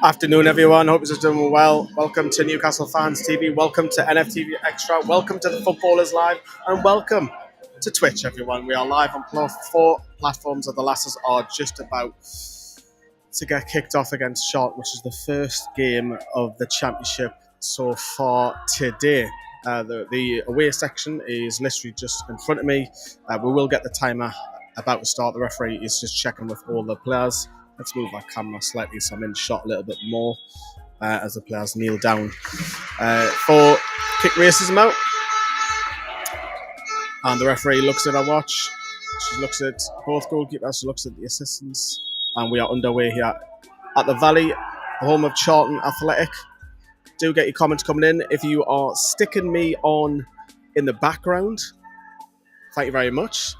Afternoon, everyone. Hope you're doing well. Welcome to Newcastle Fans TV. Welcome to NFTV Extra. Welcome to the Footballers Live. And welcome to Twitch, everyone. We are live on 4 platforms, and the lasses are just about to get kicked off against Charlton, which is the first game of the Championship so far today. The away section is literally just in front of me. We will get the timer about to start. The referee is just checking with all the players. Let's move our camera slightly so I'm in shot a little bit more as the players kneel down for kick racism out. And the referee looks at our watch. She looks at both goalkeepers. She looks at the assistants. And we are underway here at the Valley, the home of Charlton Atheltic. Do get your comments coming in. If you are sticking me on in the background, thank you very much.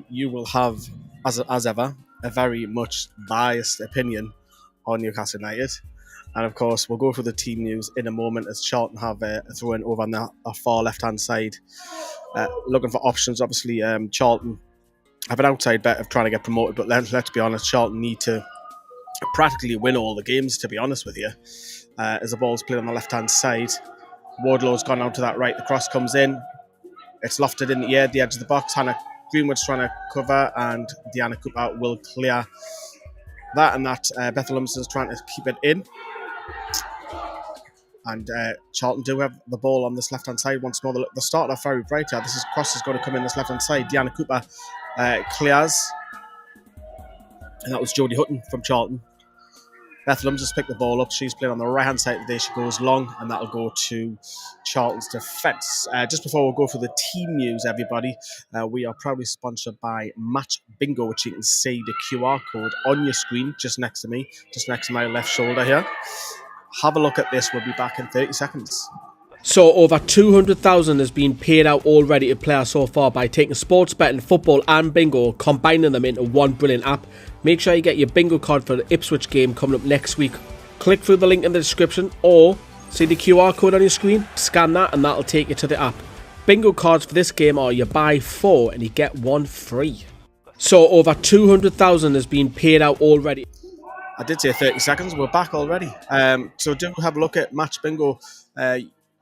You will have, as ever, a very much biased opinion on Newcastle United. And of course, we'll go through the team news in a moment as Charlton have a throw-in over on the far left-hand side. Looking for options. Obviously, Charlton have an outside bet of trying to get promoted, but let's be honest, Charlton need to practically win all the games, to be honest with you. As the ball's played on the left-hand side, Wardlow's gone out to that right. The cross comes in. It's lofted in the air, the edge of the box. Hannah Greenwood's trying to cover, and Deanna Cooper will clear that, and that Bethel Lumsden's trying to keep it in. And Charlton do have the ball on this left-hand side once more. The start off very bright here. This cross is going to come in this left-hand side. Deanna Cooper clears. And that was Jodie Hutton from Charlton. Bethel Lumsden's picked the ball up. She's playing on the right-hand side today. She goes long, and that'll go to Charlton's defence. Just before we go for the team news, everybody, we are proudly sponsored by Match Bingo, which you can see the QR code on your screen just next to me, just next to my left shoulder here. Have a look at this. We'll be back in 30 seconds. So over 200,000 has been paid out already to players so far by taking sports betting, football and bingo, combining them into one brilliant app. Make sure you get your bingo card for the Ipswich game coming up next week. Click through the link in the description or see the QR code on your screen, scan that and that'll take you to the app. Bingo cards for this game are you buy 4 and you get 1 free. So over 200,000 has been paid out already. I did say 30 seconds. We're back already. So do have a look at Match Bingo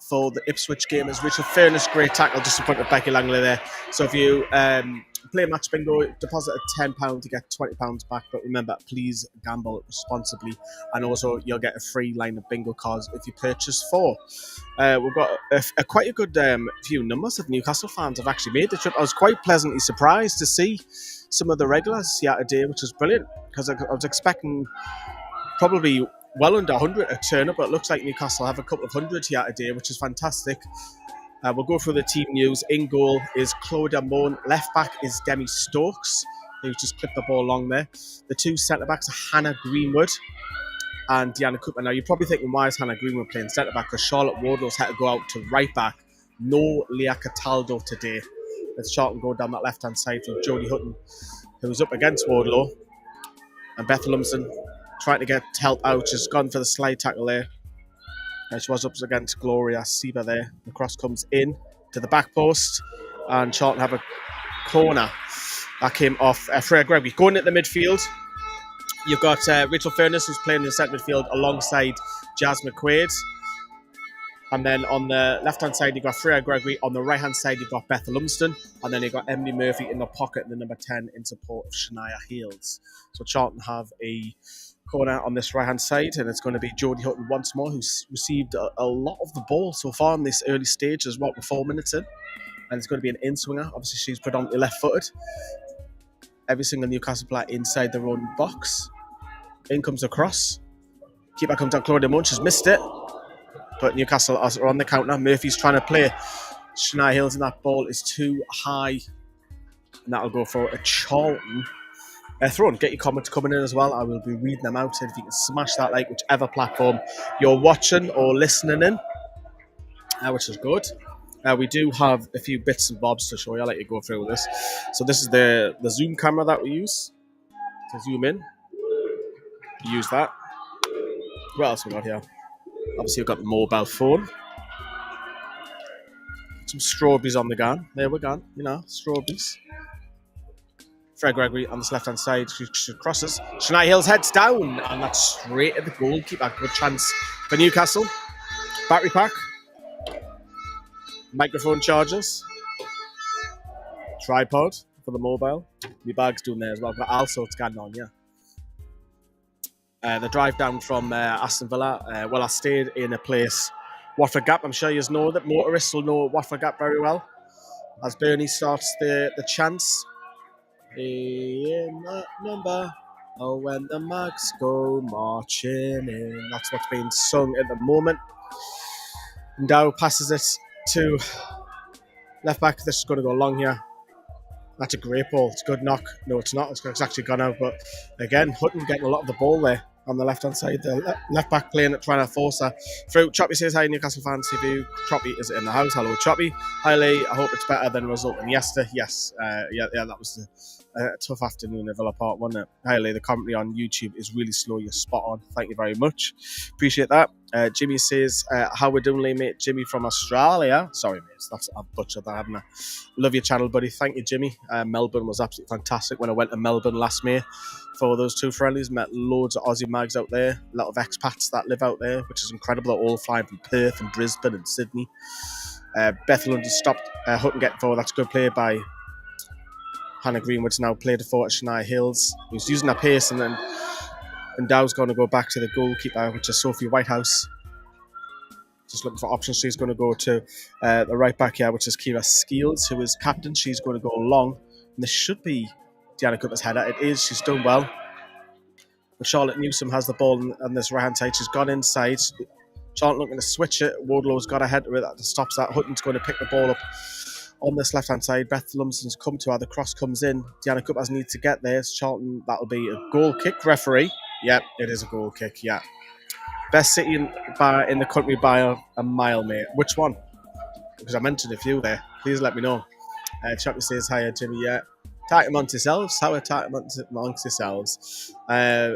for the Ipswich game. As Richard Fairness, great tackle just in front of Becky Langley there. So if you play Match Bingo, deposit £10 to get £20 back. But remember, please gamble responsibly. And also, you'll get a free line of bingo cards if you purchase 4. We've got quite a good few numbers of Newcastle fans have actually made the trip. I was quite pleasantly surprised to see some of the regulars here today, which was brilliant, because I was expecting probably well under 100 to turn up, but it looks like Newcastle have a couple of hundred here today, which is fantastic. We'll go through the team news. In goal is Claudia Moan. Left back is Demi Stokes, who's just clipped the ball along there. The 2 centre-backs are Hannah Greenwood and Deanna Cooper. Now, you're probably thinking, why is Hannah Greenwood playing centre-back? Because Charlotte Wardlow's had to go out to right back. No Leah Cataldo today. Let's Charlton go down that left-hand side from Jodie Hutton, who's up against Wardlow. And Bethel Lumsden trying to get help out. She's gone for the slide tackle there. She was up against Gloria Siva there. The cross comes in to the back post. And Charlton have a corner that came off Freya Gregory. Going at the midfield, you've got Rachel Furness, who's playing in the centre midfield alongside Jazz McQuaid. And then on the left-hand side, you've got Freya Gregory. On the right-hand side, you've got Bethel Lumsden. And then you've got Emily Murphy in the pocket, and the number 10 in support of Shania Hayles. So Charlton have a corner on this right-hand side, and it's going to be Jodie Hutton once more, who's received a lot of the ball so far in this early stage. There's what, we're 4 minutes in. And it's going to be an in-swinger. Obviously, she's predominantly left-footed. Every single Newcastle player inside their own box. In comes the cross. Keeper comes down, Claudia Moan. She's missed it. But Newcastle are on the counter. Murphy's trying to play Shania Hayles, and that ball is too high. And that'll go for a Charlton throw-in. Get your comments coming in as well. I will be reading them out. So if you can smash that like, whichever platform you're watching or listening in, which is good. We do have a few bits and bobs to show you. I'll let you go through this. So this is the zoom camera that we use to zoom in. Use that. What else we got here? Obviously, we've got the mobile phone. Some strawberries on the gun. There we're gone. You know, strawberries. Fred Gregory on this left-hand side. She crosses. Shania Hayles heads down, and that's straight at the goalkeeper. Good chance for Newcastle. Battery pack. Microphone chargers. Tripod for the mobile. My bag's doing there as well. I've got all sorts going on, yeah. The drive down from Aston Villa. Well, I stayed in a place, Watford Gap. I'm sure you know that motorists will know Watford Gap very well. As Bernie starts the chants. In that number, oh, when the mags go marching in. That's what's being sung at the moment. Dow passes it to left back. This is going to go long here. That's a great ball. It's a good knock. No, it's not. It's actually gone out. But again, Hutton getting a lot of the ball there on the left-hand side. The left back playing it, trying to force her through. Choppy says, hi, Newcastle fans. TV. Choppy is in the house. Hello, Choppy. Hi, Lee. I hope it's better than the result than yesterday. Yes. Yeah, that was a tough afternoon at Villa Park, wasn't it? Hi, Lee. The commentary on YouTube is really slow. You're spot on. Thank you very much. Appreciate that. Jimmy says, how we're doing, Lee, mate? Jimmy from Australia. Sorry, mate. I've butchered that, haven't I? Love your channel, buddy. Thank you, Jimmy. Melbourne was absolutely fantastic when I went to Melbourne last May for those two friendlies. Met loads of Aussie mags out there. A lot of expats that live out there, which is incredible. They're all flying from Perth and Brisbane and Sydney. Beth London stopped Hutton getting forward. That's a good play by Hannah Greenwood's now played it forward to Shania Hayles, who's using her pace, and then Dow's going to go back to the goalkeeper, which is Sophie Whitehouse. Just looking for options. She's going to go to the right back here, which is Kira Skeels, who is captain. She's going to go long. And this should be Deanna Cooper's header. It is. She's done well. But Charlotte Newsom has the ball on this right-hand side. She's gone inside. Charlotte looking to switch it. Wardlow's got a head with that stops that. Hutton's going to pick the ball up on this left-hand side. Beth Lumsden's come to her. The cross comes in. Deanna Cooper's need to get there. Charlton, that'll be a goal kick. Referee. Yep, it is a goal kick, yeah. Best city in the country by a mile, mate. Which one? Because I mentioned a few there. Please let me know. Chappie says, hiya, Jimmy. Yeah. Tight amongst yourselves. How are tight amongst yourselves?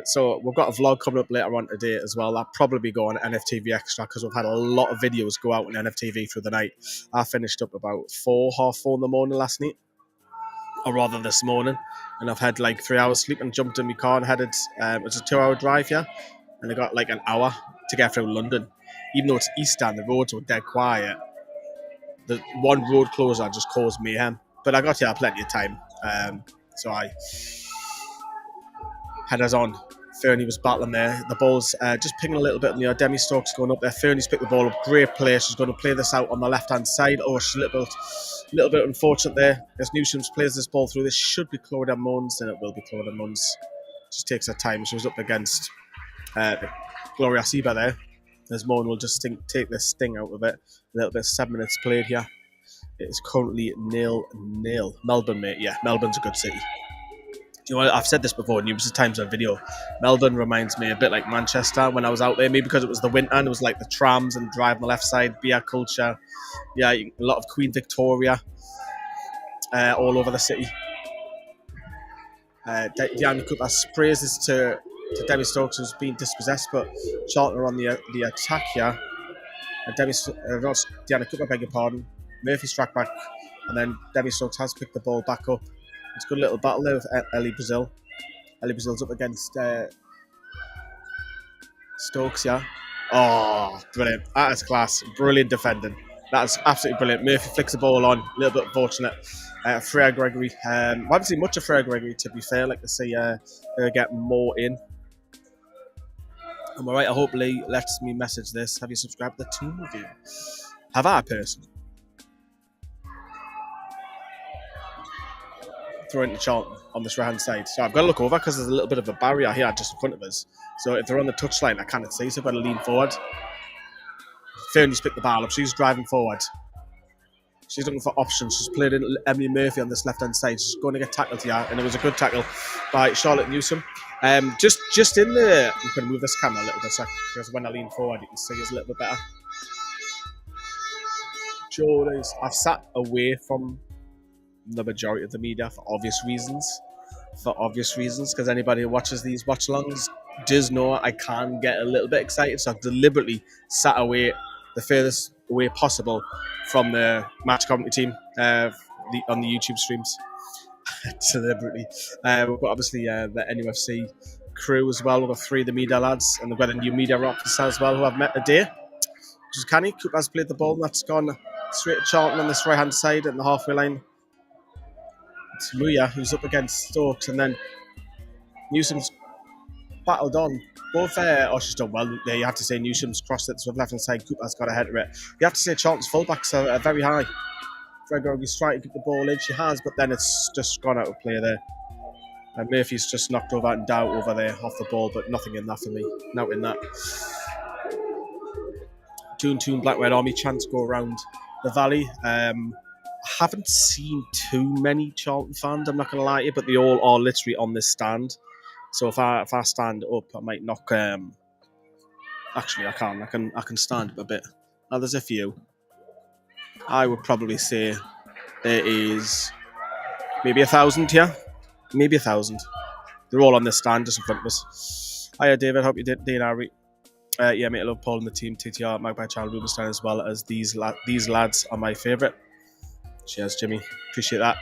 So we've got a vlog coming up later on today as well. That'll probably be going on NFTV Extra because we've had a lot of videos go out on NFTV through the night. I finished up about 4:30 in the morning last night. Or rather this morning. And I've had like 3 hours sleep and jumped in my car and headed, it's a 2-hour drive, yeah. And I got like an hour to get through London. Even though it's Easter and the roads were dead quiet, the one road closure just caused mayhem. But I got here plenty of time. So I had us on. Fernie was battling there. The ball's just pinging a little bit. Demi Stokes going up there. Fernie's picked the ball up. Great play. She's going to play this out on the left-hand side. Oh, she's a little bit unfortunate there. As Newsom plays this ball through, this should be Claudia Munns, and it will be Claudia Munns. Just takes her time. She was up against Gloria Seba there. As Moan will just take this sting out of it. A little bit, 7 minutes played here. It is currently 0-0. Melbourne, mate. Yeah, Melbourne's a good city. Do you know what? I've said this before numerous times on video. Melbourne reminds me a bit like Manchester when I was out there. Maybe because it was the winter and it was like the trams and drive on the left side, beer culture. Yeah, a lot of Queen Victoria all over the city. Deanna Cooper sprays this to Debbie Stokes, who's been dispossessed, but Charlton are on the attack here. Deanna Cooper, beg your pardon. Murphy struck back, and then Debbie Stokes has picked the ball back up. It's a good little battle there with Ellie Brazil. Ellie Brazil's up against Stokes, yeah. Oh, brilliant. That is class. Brilliant defending. That is absolutely brilliant. Murphy flicks the ball on. A little bit fortunate. Freya Gregory. I haven't seen much of Freya Gregory, to be fair. I'd like to see her get more in. Am I right? I hope Lee lets me message this. Have you subscribed to the team review? Have I, personally? Throw into Charlton on this right-hand side. So I've got to look over because there's a little bit of a barrier here just in front of us. So if they're on the touchline, I can't see, so I've got to lean forward. Fernie's picked the ball up. She's driving forward. She's looking for options. She's played in Emily Murphy on this left-hand side. She's going to get tackled here, and it was a good tackle by Charlotte Newsom. Just in the... I'm going to move this camera a little bit because when I lean forward, you can see it's a little bit better. I've sat away from the majority of the media for obvious reasons. Because anybody who watches these watch-alongs does know I can get a little bit excited, so I've deliberately sat away the furthest away possible from the match commentary team on the YouTube streams. deliberately. We've got obviously the NUFC crew as well. We've got 3 of the media lads, and we've got a new media officer as well who I've met today, which is canny. Cooper's played the ball, and that's gone straight to Charlton on this right-hand side at the halfway line. It's Muya who's up against Stokes, and then Newsom's battled on. Both, she's done well there. You have to say Newsom's crossed it to the left-hand side. Cooper's got a head of it. You have to say Charlton's fullbacks are very high. Gregory's trying to keep the ball in. She has, but then it's just gone out of play there. And Murphy's just knocked over and down over there off the ball, but nothing in that for me. Not in that. Toon Black Red Army chants go around the valley. I haven't seen too many Charlton fans, I'm not going to lie to you, but they all are literally on this stand. So if I stand up, I might knock. Actually, I can stand up a bit. Now there's a few. I would probably say there is maybe 1,000 here. Maybe 1,000. They're all on this stand just in front of us. Hiya, David. Hope you did, Harry. Yeah, mate. I love Paul and the team. TTR, Magpie Child, Rubenstein, as well as these lads are my favourite. Cheers, Jimmy. Appreciate that.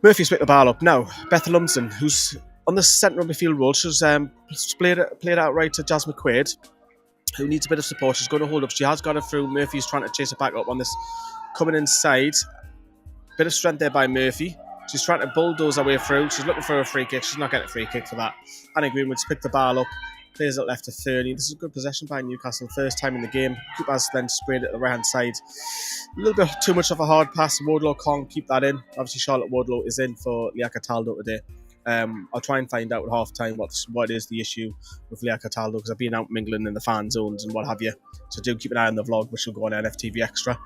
Murphy's picked the ball up now. Beth Lumsden, who's on the centre of midfield role, she's played it out right to Jas McQuaid, who needs a bit of support. She's going to hold up. She has got it through. Murphy's trying to chase it back up on this. Coming inside. Bit of strength there by Murphy. She's trying to bulldoze her way through. She's looking for a free kick. She's not getting a free kick for that. Annie Greenwood's picked the ball up. Plays it left to 30. This is a good possession by Newcastle. First time in the game. Cooper's then sprayed it at the right-hand side. A little bit too much of a hard pass. Wardlow can't keep that in. Obviously, Charlotte Wardlow is in for Leah Cataldo today. I'll try and find out at half-time what is the issue with Leah Cataldo, because I've been out mingling in the fan zones and what have you. So do keep an eye on the vlog, which will go on NFTV Extra.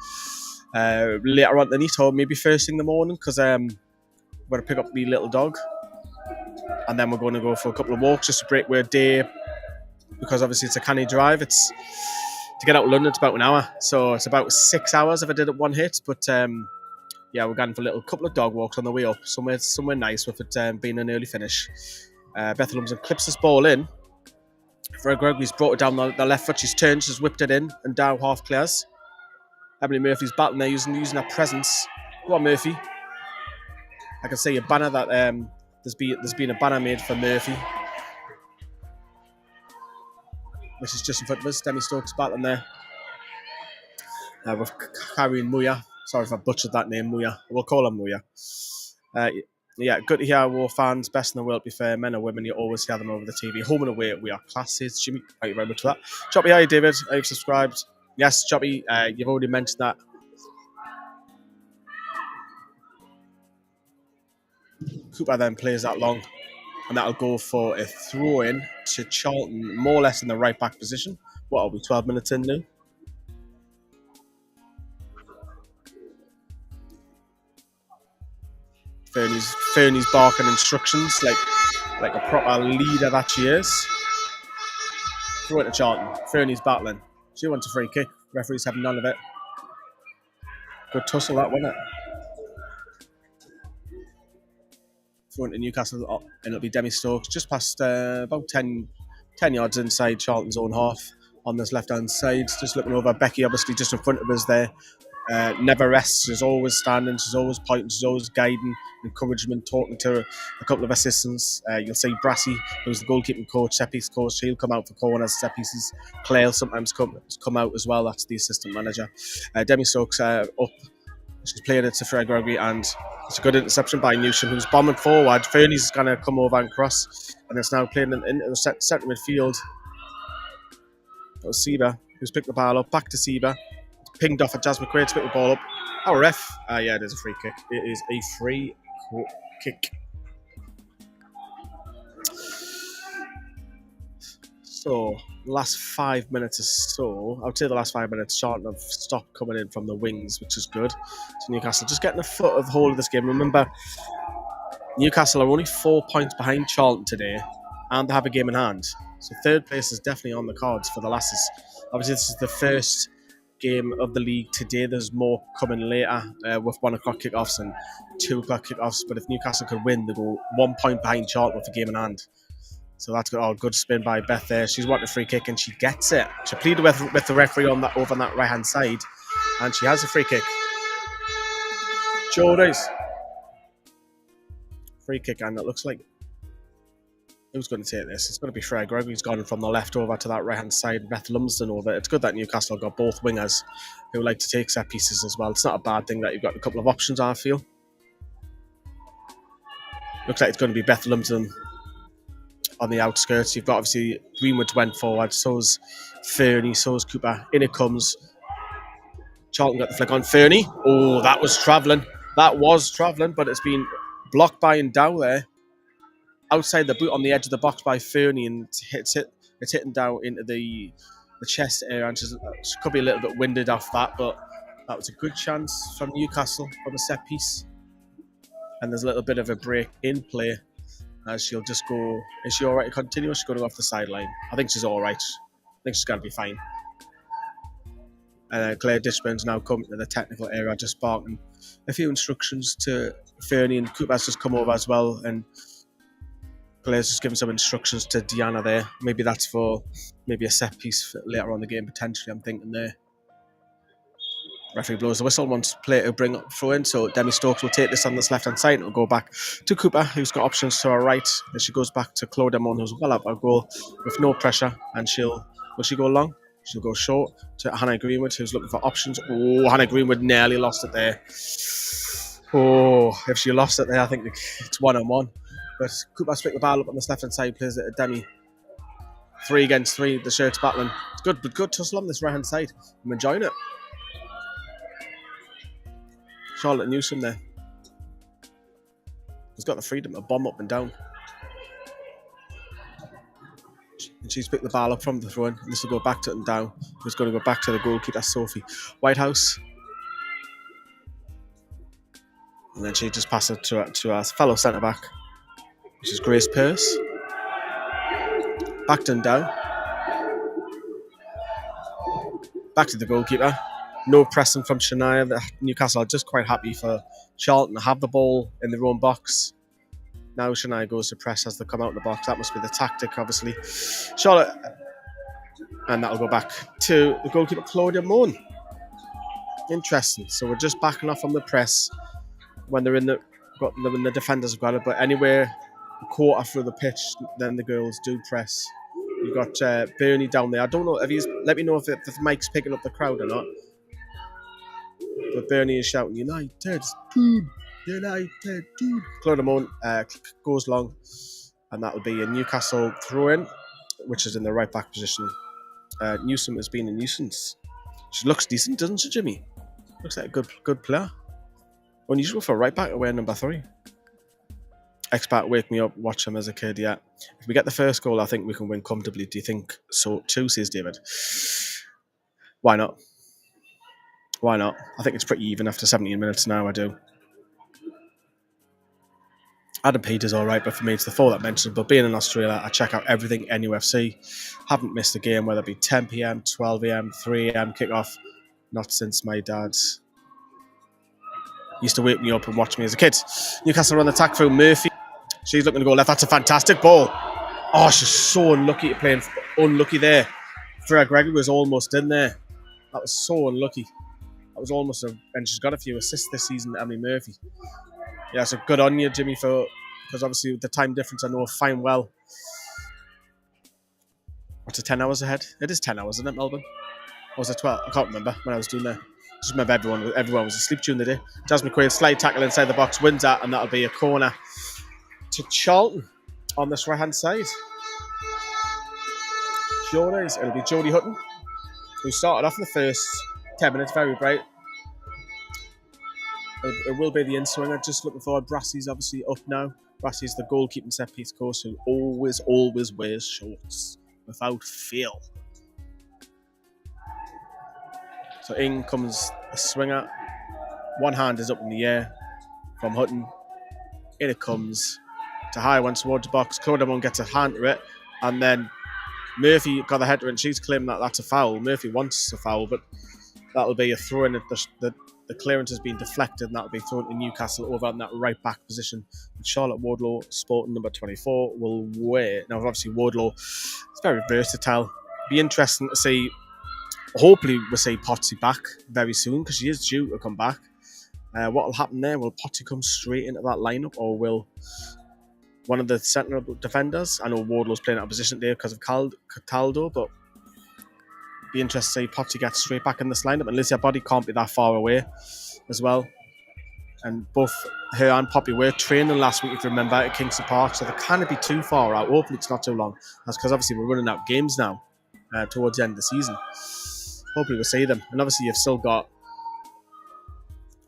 Later on tonight, or maybe first thing in the morning, because we're going to pick up the little dog. And then we're going to go for a couple of walks just to break our day, because obviously it's a canny drive. It's to get out of London, it's about an hour. So it's about 6 hours if I did it one hit. But yeah, we're going for a little couple of dog walks on the way up. Somewhere nice with it being an early finish. Beth Lumsden clips this ball in. Fred Gregory's brought it down the left foot. She's turned, she's whipped it in and down half clears. Emily Murphy's battling there using her presence. Go on, Murphy. I can see a banner that there's been a banner made for Murphy, which is just in front of us. Demi Stokes battling there. With carrying Muya. Sorry if I butchered that name, Muya. We'll call him Muya. Yeah, good to hear our war fans. Best in the world, to be fair. Men or women, you always hear them over the TV. Home and away, we are classes. Jimmy, thank you very much for that. Choppy, hi, David. Are you subscribed? Yes, Choppy, you've already mentioned that. Cooper then plays that long, and that'll go for a throw-in to Charlton, more or less in the right-back position. What are we, 12 minutes in now? Fernie's barking instructions like a proper leader that she is. Throw it to Charlton. Fernie's battling. She wants a free kick. Referee's having none of it. Good tussle that, wasn't it? Throw it to Newcastle, and it'll be Demi Stokes just past about 10 yards inside Charlton's own half on this left-hand side. Just looking over. Becky obviously just in front of us there. Never rests. She's always standing. She's always pointing. She's always guiding, encouragement, talking to a couple of assistants. You'll see Brassy, who's the goalkeeping coach, set piece coach. She'll come out for corners, set pieces. Claire will sometimes come out as well. That's the assistant manager. Demi Stokes up. She's playing it to Fred Gregory, and it's a good interception by Newsham, who's bombing forward. Fernie's going to come over and cross, and it's now playing into the centre midfield. That was Seba, who's picked the ball up. Back to Seba. Pinged off at Jas McQuaid to pick the ball up. Oh, ref. Yeah, it is a free kick. It is a free kick. So, last 5 minutes or so, I would say the last 5 minutes, Charlton have stopped coming in from the wings, which is good. So Newcastle just getting a foot of the whole of this game. Remember, Newcastle are only 4 points behind Charlton today, and they have a game in hand. So third place is definitely on the cards for the lasses. Obviously, this is the first game of the league today. There's more coming later with 1 o'clock kickoffs and 2 o'clock kickoffs. But if Newcastle could win, they go 1 point behind Charlton with a game in hand. So that's got a good spin by Beth there. She's wanting a free kick and she gets it. She pleaded with the referee over on that right hand side, and she has a free kick. Jordies. Free kick, and it looks like who's going to take this? It's going to be Fred Gregory's gone from the left over to that right-hand side. Beth Lumsden over. It's good that Newcastle got both wingers who like to take set pieces as well. It's not a bad thing that you've got a couple of options, I feel. Looks like it's going to be Beth Lumsden on the outskirts. You've got obviously Greenwood went forward, so's Fernie, so's Cooper. In it comes. Charlton got the flick on Fernie. Oh, that was travelling. That was travelling, but it's been blocked by Dow there. Outside the boot on the edge of the box by Fernie, and it's hitting down into the chest area, and she could be a little bit winded off that, but that was a good chance from Newcastle from a set piece. And there's a little bit of a break in play as she'll just go. Is she all right to continue? Or is she going to go off the sideline? I think she's all right. I think she's going to be fine. And Claire Dishburn's now come to the technical area, just barking a few instructions to Fernie, and Cooper's just come over as well, and Claire's just giving some instructions to Deanna there. Maybe that's for maybe a set piece for later on in the game, potentially, I'm thinking there. Referee blows the whistle, wants play to bring up throw in, so Demi Stokes will take this on this left-hand side. It'll go back to Cooper, who's got options to her right, and she goes back to Claudia Mon, who's well up her goal with no pressure, and will she go long? She'll go short to Hannah Greenwood, who's looking for options. Oh, Hannah Greenwood nearly lost it there. Oh, if she lost it there, I think it's 1-on-1. But Cooper's picked the ball up on this left-hand side, plays it to Demi. 3 against 3, the shirt's battling. It's good, but good tussle on this right-hand side. I'm enjoying it. Charlotte Newsom there. He's got the freedom to bomb up and down. And she's picked the ball up from the throw-in. This will go back to Dow, who's going to go back to the goalkeeper, Sophie Whitehouse. And then she just passes it to our fellow centre-back, which is Grace Pearce. Back to Dow. Back to the goalkeeper. No pressing from Shania. Newcastle are just quite happy for Charlton to have the ball in their own box. Now Shania goes to press as they come out of the box. That must be the tactic, obviously. Charlotte. And that'll go back to the goalkeeper, Claudia Moan. Interesting. So we're just backing off on the press when they're when the defenders have got it. But anywhere a quarter through the pitch, then the girls do press. You've got Bernie down there. I don't know if let me know if the mic's picking up the crowd or not. But Bernie is shouting, United, team, United, team. Claudia Moan goes long, and that'll be a Newcastle throw-in, which is in the right-back position. Newsom has been a nuisance. She looks decent, doesn't she, Jimmy? Looks like a good player. Unusual for a right-back to wear number 3. Expat, wake me up, watch him as a kid, yeah. If we get the first goal, I think we can win comfortably. Do you think so too, says David? Why not? Why not? I think it's pretty even after 17 minutes now, I do. Adam Peter's alright, but for me it's the 4 that I mentioned. But being in Australia, I check out everything NUFC. Haven't missed a game, whether it be 10 p.m, 12 a.m, 3 a.m, kick-off. Not since my dad used to wake me up and watch me as a kid. Newcastle on attack through Murphy. She's looking to go left. That's a fantastic ball. Oh, she's so unlucky to play. Unlucky there. Freya Gregory was almost in there. That was so unlucky. That was almost and she's got a few assists this season, Emily Murphy. Yeah, so good on you, Jimmy, because obviously with the time difference, I know fine well. What's it, 10 hours ahead? It is 10 hours, isn't it, Melbourne? Or was it 12? I can't remember when I was doing that. Just remember everyone was asleep during the day. Jasmine Quayle, slide tackle inside the box, wins that, and that'll be a corner to Charlton on this right-hand side. It'll be Jodie Hutton, who started off in the first 10 minutes, very bright. It will be the in-swinger, just looking forward. Brassey's obviously up now. Brassey's the goalkeeping set-piece coach who always wears shorts, without fail. So in comes a swinger. One hand is up in the air from Hutton. In it comes to high one towards the box. Claudia Mon gets a hand to it, and then Murphy got the header, and she's claiming that that's a foul. Murphy wants a foul, but that'll be a throw in. The clearance has been deflected, and that'll be thrown to Newcastle over in that right back position. Charlotte Wardlaw, sporting number 24, will wear. Now, obviously, Wardlaw is very versatile. Be interesting to see. Hopefully, we'll see Potsy back very soon because she is due to come back. What will happen there? Will Potty come straight into that lineup, or will one of the central defenders? I know Wardlow's playing out of position there because of Cataldo, but be interested to see Potty get straight back in this lineup. And Lizzie Body can't be that far away as well. And both her and Poppy were training last week, if you remember, at Kingston Park, so they can't be too far out. Hopefully it's not too long. That's because obviously we're running out of games now towards the end of the season. Hopefully we'll see them. And obviously you've still got...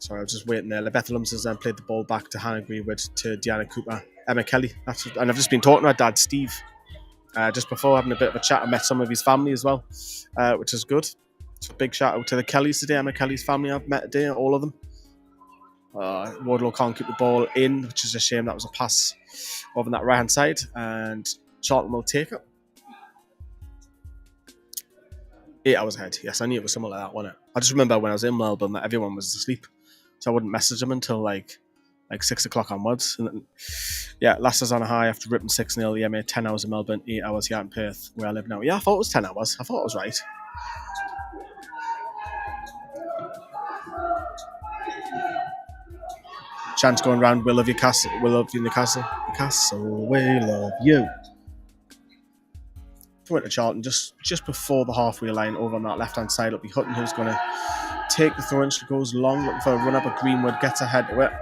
Sorry, I was just waiting there. Bethlehems has then played the ball back to Hannah Greenwood, to Deanna Cooper, Emma Kelly. And I've just been talking to her dad, Steve, just before, having a bit of a chat. I met some of his family as well, which is good. So big shout out to the Kellys today. Emma Kelly's family I've met today, all of them. Wardlow can't keep the ball in, which is a shame. That was a pass over on that right hand side, and Charlton will take it. 8 hours ahead. Yes, I knew it was something like that, wasn't it? I just remember when I was in Melbourne that everyone was asleep, so I wouldn't message them until like 6 o'clock onwards. And then, yeah, Leicester's on a high after ripping 6-0. Yeah, mate, 10 hours in Melbourne, 8 hours here in Perth, where I live now. Yeah, I thought it was 10 hours. I thought I was right. Chants going around, we love you, Castle. We love you, Newcastle. Newcastle, we love you. If we went to Charlton, just before the halfway line, over on that left-hand side, it'll be Hutton who's going to take the throw in. She goes long, looking for a run-up of Greenwood, gets ahead of it.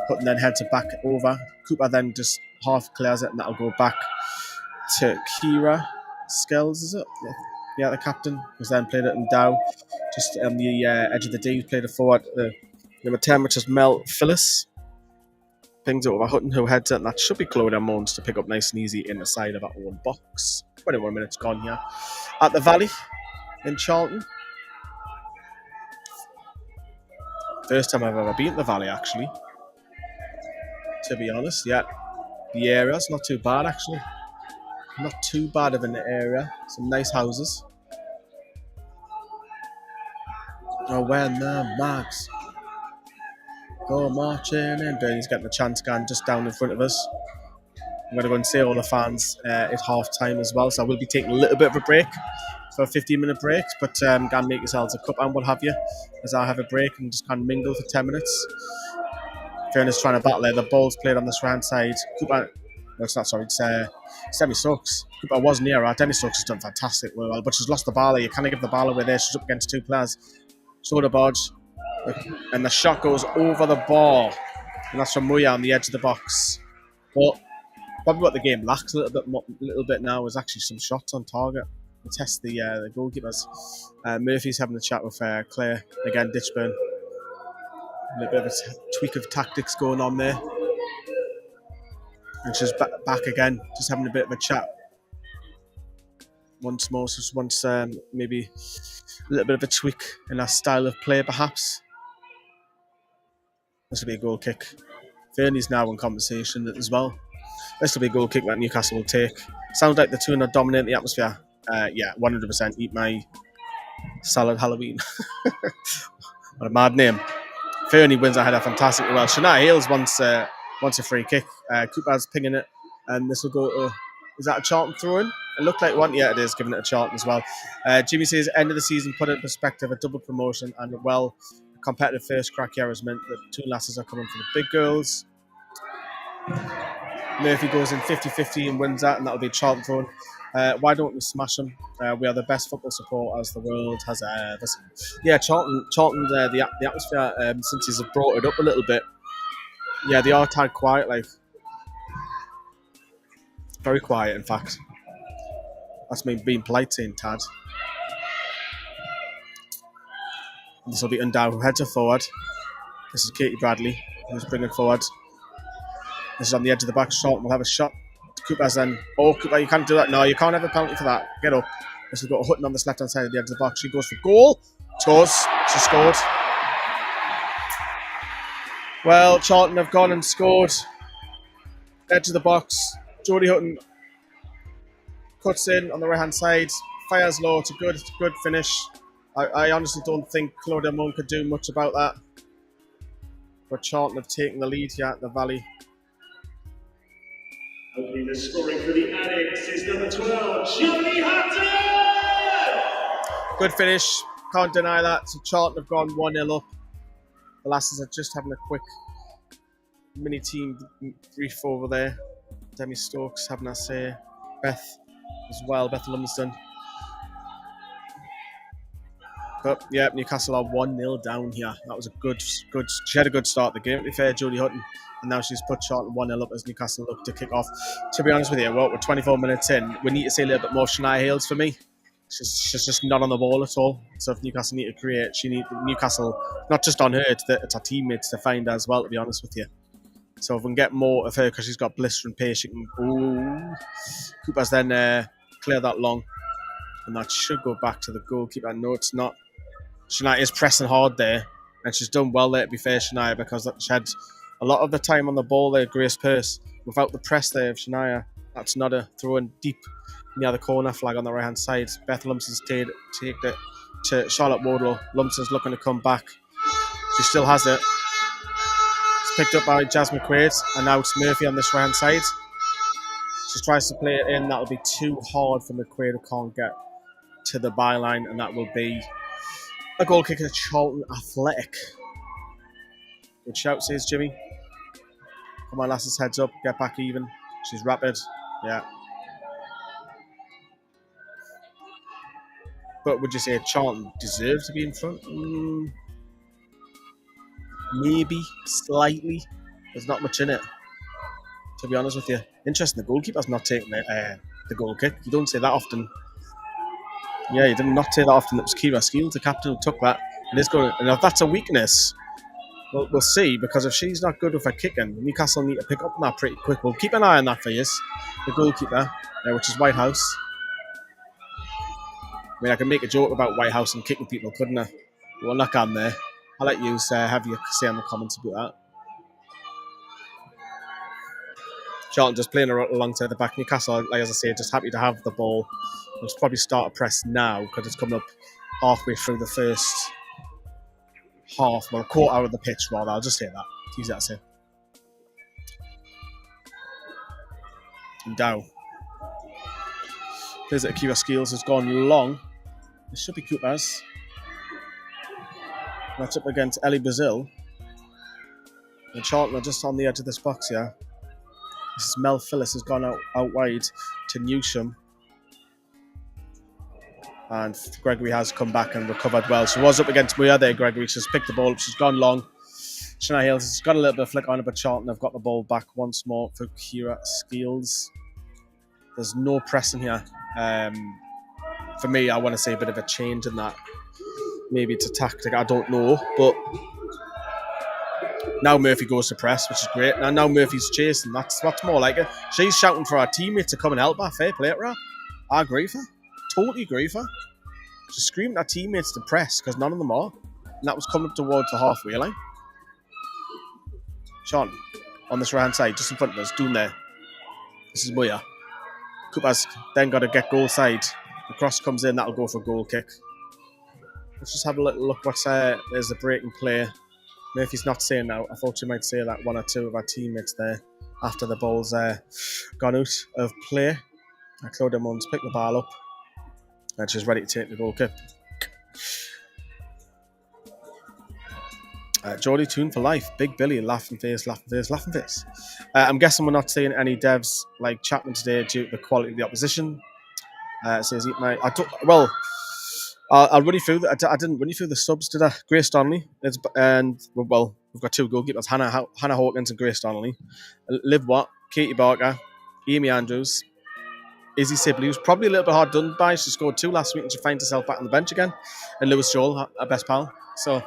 Hutton then heads it back over. Cooper then just half clears it, and that'll go back to Kira Skells, is it? Yeah, the captain, who's then played it in Dow, just on the edge of the D, played it forward. Number 10, which is Mel Phyllis. Pings it over Hutton, who heads it, and that should be Claudia Mons to pick up nice and easy in the side of our own box. 21 minutes gone here at the Valley in Charlton. First time I've ever been to the Valley, actually. To be honest, yeah. The area's not too bad, actually. Not too bad of an area. Some nice houses. Oh, when the Mags go marching in. Bernie's getting the chance gun just down in front of us. I'm going to go and say all the fans at half time as well, so I will be taking a little bit of a break for a 15-minute break, but go and make yourselves a cup and what have you, as I have a break and just kind of mingle for 10 minutes. Fiona's trying to battle there. The ball's played on this right side. Cooper, no, it's not, sorry, it's Demi Stokes. Cooper was near her. Demi Stokes has done fantastic, well, but she's lost the ball. You can't give the ball away there. She's up against two players. Soda Bodge. And the shot goes over the ball, and that's from Muya on the edge of the box. But probably what the game lacks a little bit now is actually some shots on target to test the goalkeepers. Murphy's having a chat with Claire again. Ditchburn, a little bit of a tweak of tactics going on there, and she's back again, just having a bit of a chat once more. So once maybe a little bit of a tweak in our style of play, perhaps. This will be a goal kick. Fernie's now in conversation as well. This will be a goal kick that Newcastle will take. Sounds like the two are dominating the atmosphere. Yeah, 100%. Eat my salad Halloween. What a mad name. Fernie wins a header fantastically well. Shania Hayles wants a free kick. Cooper's pinging it. And this will go to... Is that a Charlton throw-in? It looked like one. Yeah, it is, giving it a Charlton as well. Jimmy says, end of the season, put it in perspective, a double promotion and a competitive first crack here has meant that two lasses are coming for the big girls. Murphy goes in 50-50 and wins that, and that'll be Charlton throw-in. Why don't we smash them? We are the best football supporters the world has ever seen. Yeah, Charlton, the atmosphere, since he's brought it up a little bit, yeah, they are tad quiet, like, very quiet, in fact. That's me being polite saying tad. And this will be Undow, who heads her forward. This is Katie Bradley, who's bringing forward. This is on the edge of the box. Charlton will have a shot. Cooper's then... Oh, Cooper, you can't do that. No, you can't have a penalty for that. Get up. This will go to Hutton on this left-hand side of the edge of the box. She goes for goal. Scores. She scored. Well, Charlton have gone and scored. Edge of the box. Jodie Hutton cuts in on the right-hand side. Fires low. It's a good finish. I honestly don't think Claudia Munn could do much about that. But Charlton have taken the lead here at the Valley. Opening the scoring for the Addicts is number 12, Johnny Hutton! Good finish. Can't deny that. So Charlton have gone 1-0 up. The lasses are just having a quick mini team brief over there. Demi Stokes having a say. Beth as well, Beth Lumsden. But yeah, Newcastle are 1-0 down here. That was a good. She had a good start to the game, to be fair, Jodie Hutton. And now she's put Charlton 1-0 up as Newcastle look to kick off. To be honest with you, we're 24 minutes in. We need to see a little bit more of Shania Hayles for me. She's just not on the ball at all. So if Newcastle need to create, Newcastle, not just on her, it's her teammates to find as well, to be honest with you. So if we can get more of her, because she's got blistering pace, she can. Ooh. Cooper's then clear that long. And that should go back to the goalkeeper. No, it's not. Shania is pressing hard there, and she's done well there, to be fair, Shania, because she had a lot of the time on the ball there, Grace Pearce. Without the press there of Shania, that's not a throw in deep near the corner flag on the right hand side. Beth Lumsden's take it to Charlotte Wardlow. Lumsden's looking to come back. She still has it. It's picked up by Jasmine Quaid, and now it's Murphy on this right hand side. She tries to play it in. That'll be too hard for McQuaid, who can't get to the byline, and that will be a goal kick at Charlton Athletic. Good shout, says Jimmy. Come on, lasses, heads up, get back even. She's rapid, yeah. But would you say Charlton deserves to be in front? Maybe, slightly. There's not much in it, to be honest with you. Interesting, the goalkeeper's not taking the goal kick. You don't say that often. Yeah, you did not say that often. It was Kira Skeel, the captain, who took that. And if that's a weakness, we'll see, because if she's not good with her kicking, Newcastle need to pick up on that pretty quick. We'll keep an eye on that for you. The goalkeeper, which is Whitehouse. I mean, I can make a joke about Whitehouse and kicking people, couldn't I? We'll knock on there. I'll let you have your say on the comments about that. Charlton just playing alongside the back. Newcastle, like as I say, just happy to have the ball. We'll probably start a press now, because it's coming up halfway through the first half, well, a quarter out of the pitch, rather. I'll just say that. Use that to say. And Dow. Plays it Akira Skills has gone long. It should be Coopers. That's up against Ellie Brazil. And Charlton are just on the edge of this box here. This is Mel Phillips has gone out wide to Newsham. And Gregory has come back and recovered well. She was up against Muir there, Gregory. She's picked the ball up. She's gone long. Shania Hayles has got a little bit of flick on it, but Charlton have got the ball back once more for Kira Skills. There's no pressing here. For me, I want to say a bit of a change in that. Maybe it's a tactic, I don't know. But now Murphy goes to press, which is great. Now Murphy's chasing. That's more like it. She's shouting for her teammate to come and help her. Fair play to her. I agree with her. Totally agree with her. She's screaming at her teammates to press, because none of them are. And that was coming up towards the halfway line. Sean, on this right hand side, just in front of us, doing there. This is Muya. Cooper's then got to get goal side. The cross comes in, that'll go for a goal kick. Let's just have a little look what's there. There's the breaking play. Murphy's not saying now. I thought she might say that one or two of our teammates there after the ball's gone out of play. Claudia Munn's picked the ball up and she's ready to take the goal kick. Geordie Tune for life. Big Billy, laughing face, laughing face, laughing face. I'm guessing we're not seeing any devs like Chapman today due to the quality of the opposition. Says eat my. I'll run you through. I didn't run you through the subs, did I? Grace Donnelly, we've got two goalkeepers: Hannah Hawkins and Grace Donnelly. Liv Watt, Katie Barker, Amy Andrews, Izzy Sibley, who's probably a little bit hard done by. She scored 2 last week and she finds herself back on the bench again. And Lewis Joel, our best pal. So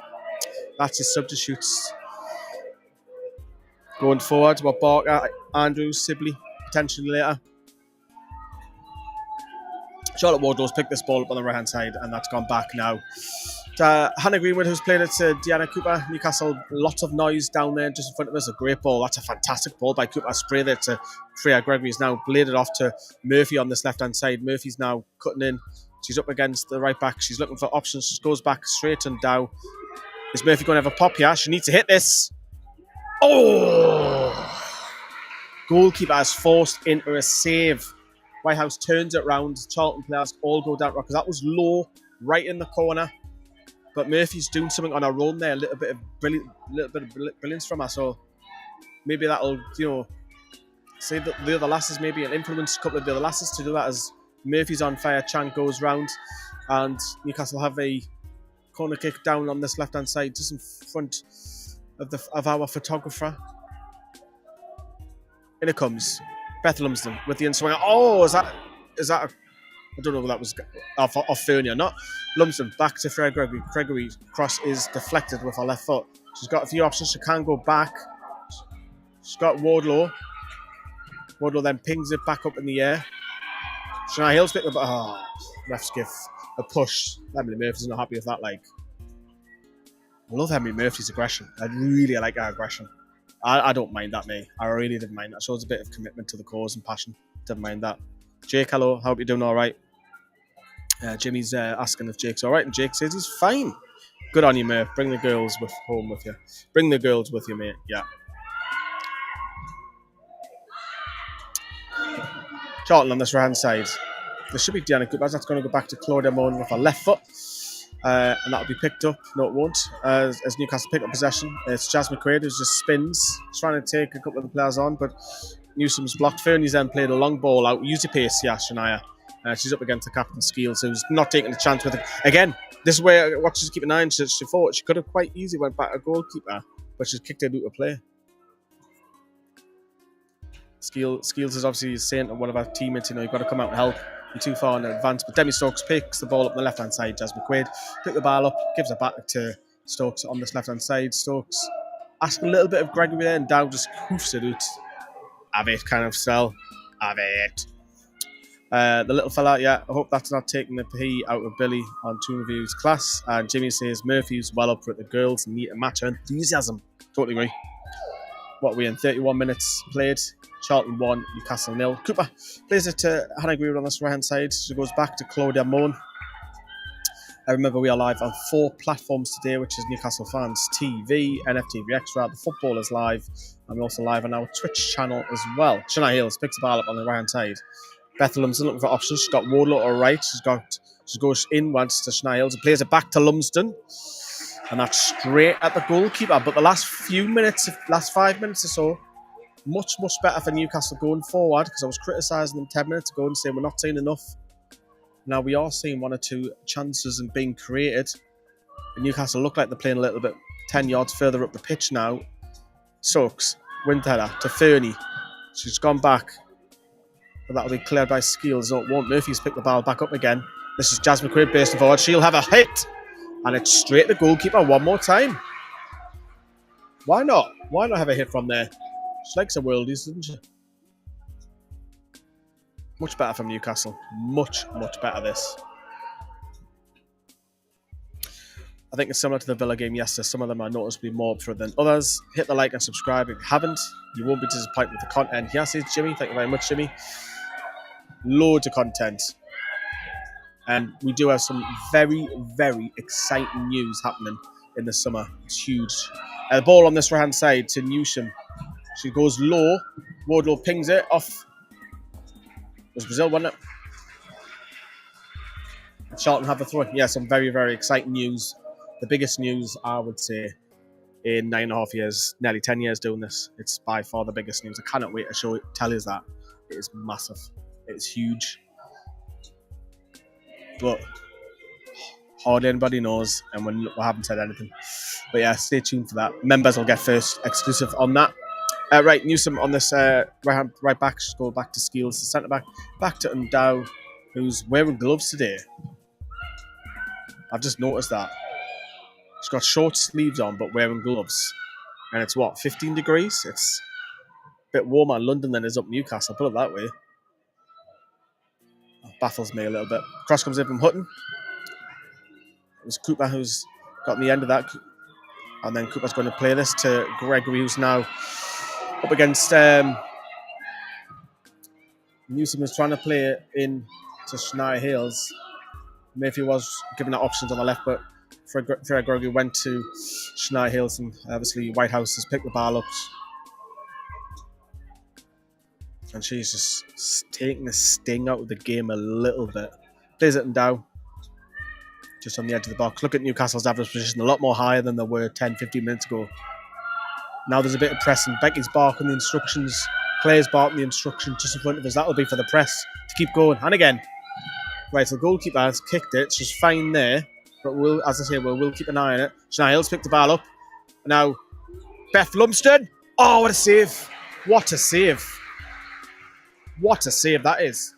that's his substitutes. Going forward, we've got Barker, Andrews, Sibley, potentially later. Charlotte Wardlow's picked this ball up on the right-hand side, and that's gone back now. Hannah Greenwood, who's played it to Deanna Cooper. Newcastle, lots of noise down there just in front of us. A great ball. That's a fantastic ball by Cooper. Spray there to Freya Gregory. Is now bladed off to Murphy on this left-hand side. Murphy's now cutting in. She's up against the right back. She's looking for options. She goes back straight and down. Is Murphy going to have a pop here? She needs to hit this. Oh! Goalkeeper has forced into a save. Whitehouse turns it round. Charlton players all go down because that was low, right in the corner. But Murphy's doing something on her own there, a little bit of brilliance from her. So maybe that'll, say that the other lasses maybe and influence a couple of the other lasses to do that as Murphy's on fire. Chant goes round, and Newcastle have a corner kick down on this left hand side, just in front of our photographer. In it comes Beth Lumsden with the in-swinger. Oh, is that I don't know if that was off Fernie or not. Lumsden back to Fred Gregory. Gregory's cross is deflected with her left foot. She's got a few options. She can go back. She's got Wardlow. Wardlow then pings it back up in the air. Shania Hayles picked the refs give a push. Emily Murphy's not happy with that. I love Emily Murphy's aggression. I really like her aggression. I don't mind that, mate. I really didn't mind that. Shows a bit of commitment to the cause and passion. Didn't mind that. Jake, hello. Hope you're doing all right. Jimmy's asking if Jake's all right, and Jake says he's fine. Good on you, Murph. Bring the girls home with you. Bring the girls with you, mate. Yeah. Charlton on this right-hand side. There should be Deanna Goodbad. That's going to go back to Claudia Moan with her left foot. And that'll be picked up. No, it won't. As Newcastle pick up possession. It's Jazz McQuaid who just spins, trying to take a couple of the players on, but Newsom's blocked. Fernie's then played a long ball out. Use your pace, yeah, Shania. She's up against the captain Skeels, who's not taking a chance with it. Again, this is where watchers keep an eye on. She thought she could have quite easily went back a goalkeeper, but she's kicked it out of play. Skeels is obviously saying to one of our teammates, you've got to come out and help. You're too far in advance. But Demi Stokes picks the ball up on the left-hand side. Jazz McQuaid pick the ball up, gives it back to Stokes on this left-hand side. Stokes asking a little bit of Gregory there, and Dow just hoofs it out. Have it kind of style. Have it. The little fella, I hope that's not taking the pee out of Billy on Toon Review's class. And Jimmy says Murphy's well up for it. The girls need to match her enthusiasm. Totally agree. What are we in? 31 minutes played. Charlton 1, Newcastle 0. Cooper plays it to Hannah Greer on this right-hand side. She goes back to Claudia Moan. I remember we are live on 4 platforms today, which is Newcastle Fans TV, NFTV Extra, the football is live, and we're also live on our Twitch channel as well. Shania Hayles picks the ball up on the right-hand side. Beth Lumsden looking for options. She's got Wardlow all right. She goes inwards to Shania Hayles and plays it back to Lumsden. And that's straight at the goalkeeper. But the last 5 minutes or so, much better for Newcastle going forward, because I was criticising them 10 minutes ago and saying we're not seeing enough. Now we are seeing 1 or 2 chances and being created. And Newcastle look like they're playing a little bit 10 yards further up the pitch now. Stokes, wind header to Fernie. She's gone back. But that'll be cleared by Skeels. No, it won't. Murphy's picked the ball back up again. This is Jazz McQuaid bursting forward. She'll have a hit. And it's straight to the goalkeeper one more time. Why not? Why not have a hit from there? She likes her worldies, doesn't she? Much better from Newcastle. Much better this. I think it's similar to the Villa game yesterday. Some of them are noticeably more up for it than others. Hit the like and subscribe if you haven't. You won't be disappointed with the content. Yes, it's Jimmy. Thank you very much, Jimmy. Loads of content. And we do have some very, very exciting news happening in the summer. It's huge. The ball on this right-hand side to Newsham. She goes low. Wardlow pings it off. It was Brazil, wasn't it? Charlton have the throw. Yeah, some very, very exciting news. The biggest news, I would say, in 9.5 years, nearly 10 years doing this. It's by far the biggest news. I cannot wait to tell you that. It is massive. It's huge. But hardly anybody knows, and we haven't said anything. But yeah, stay tuned for that. Members will get first exclusive on that. Right, Newsom on this right back. Just go back to Skeels, the centre back. Back to Undow, who's wearing gloves today. I've just noticed that. She's got short sleeves on, but wearing gloves. And it's 15 degrees? It's a bit warmer in London than it is up Newcastle, put it that way. Baffles me a little bit. Cross comes in from Hutton. It was Cooper who's got the end of that. And then Cooper's going to play this to Gregory, who's now up against Newsom is trying to play it in to Shania Hayles. Murphy was given options on the left, but Fred Gregory went to Shania Hayles, and obviously Whitehouse has picked the ball up. And she's just taking the sting out of the game a little bit. Plays it in Dow. just on the edge of the box. Look at Newcastle's average position, a lot more higher than they were 10, 15 minutes ago. Now there's a bit of pressing. Becky's barking the instructions. Claire's barking the instructions just in front of us. That'll be for the press to keep going. And again. Right, so the goalkeeper has kicked it. She's fine there. But we'll, as I say, we'll keep an eye on it. Shania Hayles picked the ball up. Now, Beth Lumsden. Oh, what a save. What a save. What a save that is.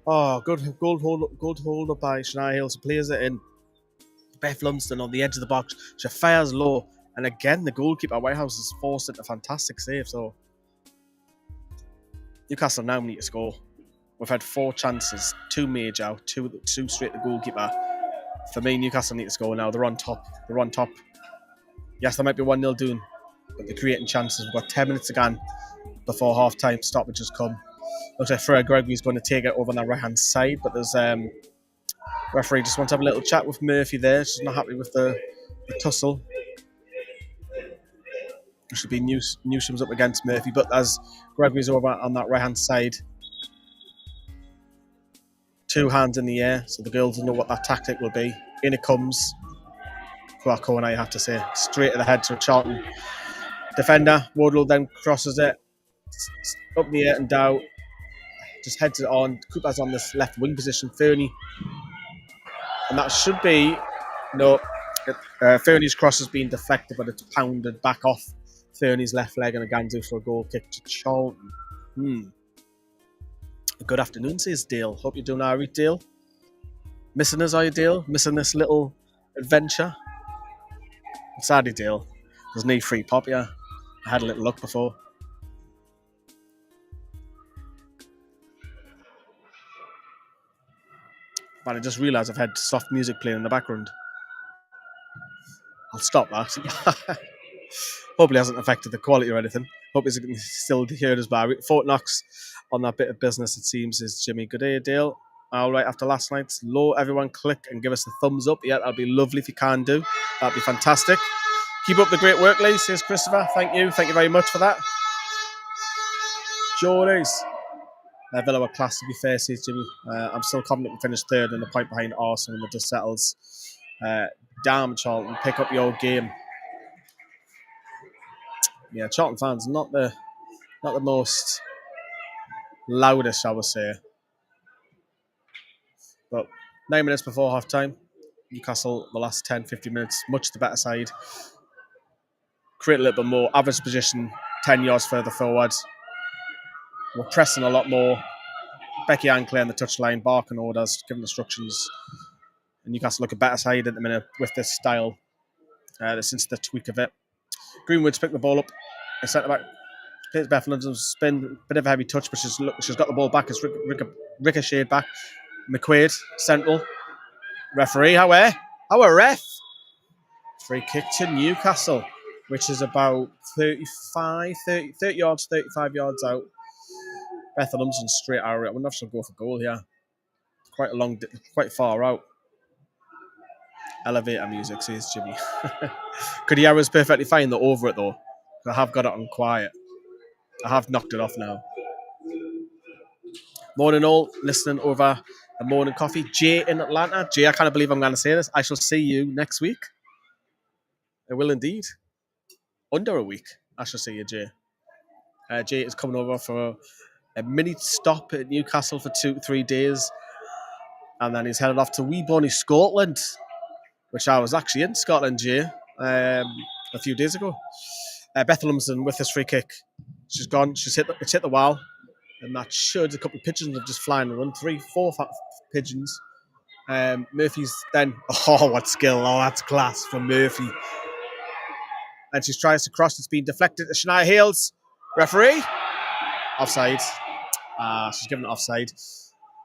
Oh, good hold up by Shania Hayles. Plays it in. Beth Lumsden on the edge of the box. She fires low. And again, the goalkeeper, Whitehouse, has forced it a fantastic save. So, Newcastle now need to score. We've had 4 chances, 2 made out, 2 straight to the goalkeeper. For me, Newcastle need to score now. They're on top. Yes, there might be 1-0 doing, but they're creating chances. We've got 10 minutes again before half-time. Stoppages come. Looks like Freya Gregory's going to take it over on the right-hand side, but there's referee just wants to have a little chat with Murphy there. She's not happy with the tussle. It should be Newsom's up against Murphy, but as Gregory's over on that right-hand side, 2 hands in the air, so the girls know what that tactic will be. In it comes. Quaco and I have to say, straight to the head to a Charlton defender. Wardlow then crosses it up in the air and down. Just heads it on. Cooper's on this left wing position. Fernie. And that should be... No. Fernie's cross has been deflected, but it's pounded back off Fernie's left leg and a Ganzu for a goal kick to Charlton. Good afternoon, says Dale. Hope you're doing all right, Dale. Missing us, are you, Dale? Missing this little adventure? Sadly, Dale. There's no free pop, yeah. I had a little look before. But I just realised I've had soft music playing in the background. I'll stop that. Hopefully it hasn't affected the quality or anything. Hope you can still hear us by. Fort Knox on that bit of business, it seems, is Jimmy. Good day, Dale. All right, after last night's low, everyone click and give us a thumbs up. Yeah, that'd be lovely if you can do. That'd be fantastic. Keep up the great work, Lee, says Christopher. Thank you. Thank you very much for that. Jordys. Villa were class, to be fair, says Jimmy. I'm still confident we finish third and a point behind Arsenal when the dust settles. Damn, Charlton, pick up your game. Yeah, Charlton fans, not the most loudest, I would say. But 9 minutes before half time, Newcastle, the last 10, 15 minutes, much the better side. Create a little bit more. Average position, 10 yards further forward. We're pressing a lot more. Becky Ankley on the touchline, barking orders, giving instructions. And Newcastle look a better side at the minute with this style. Since the tweak of it. Greenwood's picked the ball up. A centre back. Plays Beth Lumsden's spin. Bit of a heavy touch, but she's got the ball back. It's ricocheted back. McQuaid, central. Referee, how a ref. Free kick to Newcastle, which is about 30 yards, 35 yards out. Beth Lumsden straight out. I wonder if she'll go for goal here. Quite far out. Elevator music, says Jimmy. Could hear us perfectly fine, though, over it, though. I have got it on quiet. I have knocked it off now. Morning all, listening over a morning coffee. Jay in Atlanta. Jay, I can't believe I'm going to say this. I shall see you next week. I will indeed. Under a week, I shall see you, Jay. Jay is coming over for a mini stop at Newcastle for 2-3 days. And then he's headed off to wee bonny Scotland, which I was actually in Scotland, Jay, a few days ago. Beth Lumsden with this free kick. She's gone. It's hit the wall. And that should. A couple of pigeons have just flying around. 3-4 pigeons. Murphy's then. Oh, what skill. Oh, that's class from Murphy. And she tries to cross. It's been deflected to Shania Hayles. Referee. Offside. She's given it offside.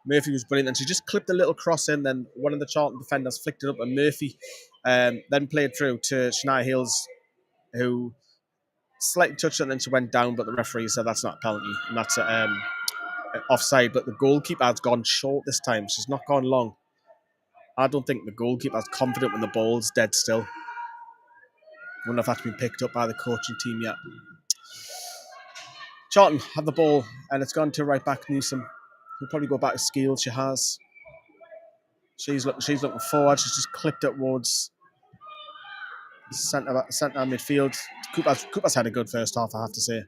Murphy was brilliant. And she just clipped a little cross in. Then one of the Charlton defenders flicked it up. And Murphy then played through to Shania Hayles, who slightly touched it and then she went down. But the referee said that's not a penalty. And that's offside. But the goalkeeper has gone short this time. She's not gone long. I don't think the goalkeeper's confident when the ball's dead still. I wonder if that's been picked up by the coaching team yet. Charlton have the ball and it's gone to right back Newsom. He'll probably go back to Skeel. She has. She's looking forward. She's just clipped it towards centre midfield. Cooper's had a good first half, I have to say.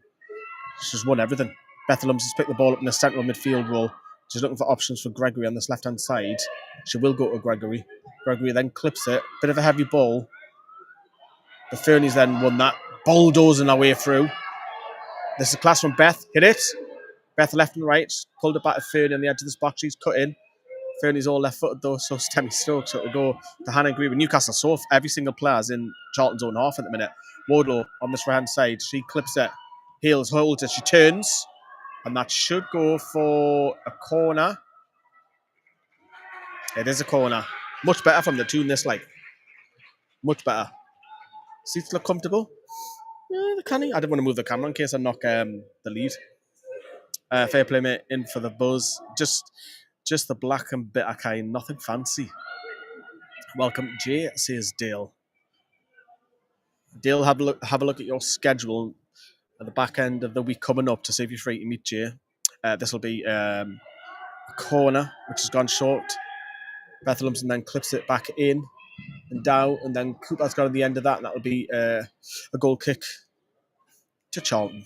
She's won everything. Bethlehem's has picked the ball up in the central midfield role. She's looking for options for Gregory on this left-hand side. She will go to Gregory. Gregory then clips it. Bit of a heavy ball. The Fernies then won that. Bulldozing her way through. This is a class from Beth. Hit it. Beth left and right. Pulled it back to Fernie on the edge of this box. She's cut in. Fernie's all left-footed though, so Stemmy Stokes. So it'll go to Hannah Green with Newcastle. So every single player's in Charlton's own half at the minute. Wardlow on this right-hand side. She clips it. Hayles holds it. She turns. And that should go for a corner. It is a corner. Much better from the tune this, like. Much better. Seats look comfortable. Yeah, they can. I didn't want to move the camera in case I knock the lead. Fair play, mate. In for the buzz. Just the black and bitter kind. Nothing fancy. Welcome, Jay, says Dale. Dale, have a look at your schedule at the back end of the week coming up to see if you're free to meet Jay. This will be a corner, which has gone short. Bethlehem's and then clips it back in and down, and then Cooper's got on the end of that, and that will be a goal kick to Charlton.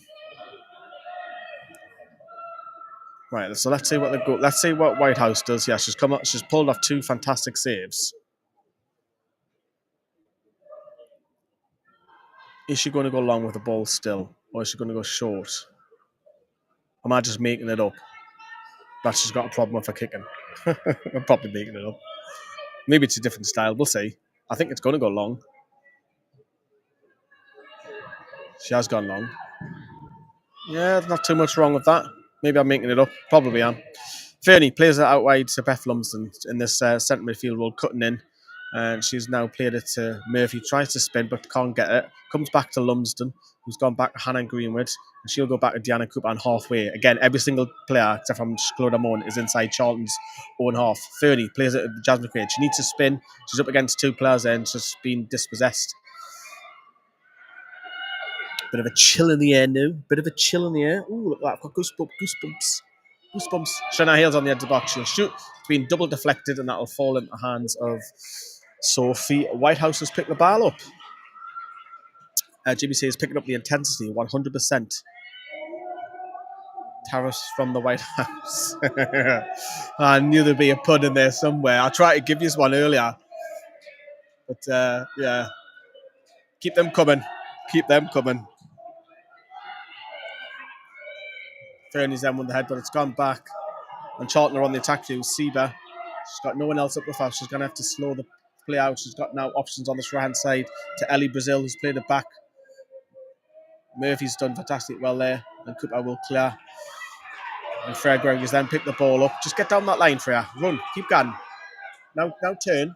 Right, so let's see what Whitehouse does. Yeah, she's pulled off 2 fantastic saves. Is she going to go long with the ball still, or is she going to go short? Am I just making it up? That she's got a problem with her kicking. I'm probably making it up. Maybe it's a different style. We'll see. I think it's going to go long. She has gone long. Yeah, there's not too much wrong with that. Maybe I'm making it up. Probably am. Fernie plays it out wide to Beth Lumsden in this centre midfield role, cutting in. And she's now played it to Murphy. Tries to spin, but can't get it. Comes back to Lumsden, who's gone back to Hannah Greenwood. And she'll go back to Deanna Cooper on halfway. Again, every single player, except from Claude Amon, is inside Charlton's own half. Fernie plays it to Jasmine Quaid. She needs to spin. She's up against 2 players there and she's been dispossessed. Bit of a chill in the air now. Bit of a chill in the air. Ooh, look at that. I've got goosebumps. Shania Hayles on the edge of the box. She'll shoot. It's been double deflected and that'll fall into the hands of Sophie. Whitehouse has picked the ball up. GBC is picking up the intensity, 100%. Tariffs from the White House. I knew there'd be a pun in there somewhere. I tried to give you one earlier. But, yeah. Keep them coming. Fernie's then won the head, but it's gone back. And Charlton are on the attack too. Seba. She's got no one else up with her. She's going to have to slow the play out. She's got now options on this right-hand side to Ellie Brazil, who's played it back. Murphy's done fantastic well there. And Cooper will clear. And Freya Gregory's then picked the ball up. Just get down that line, Freya. Run. Keep going. Now turn.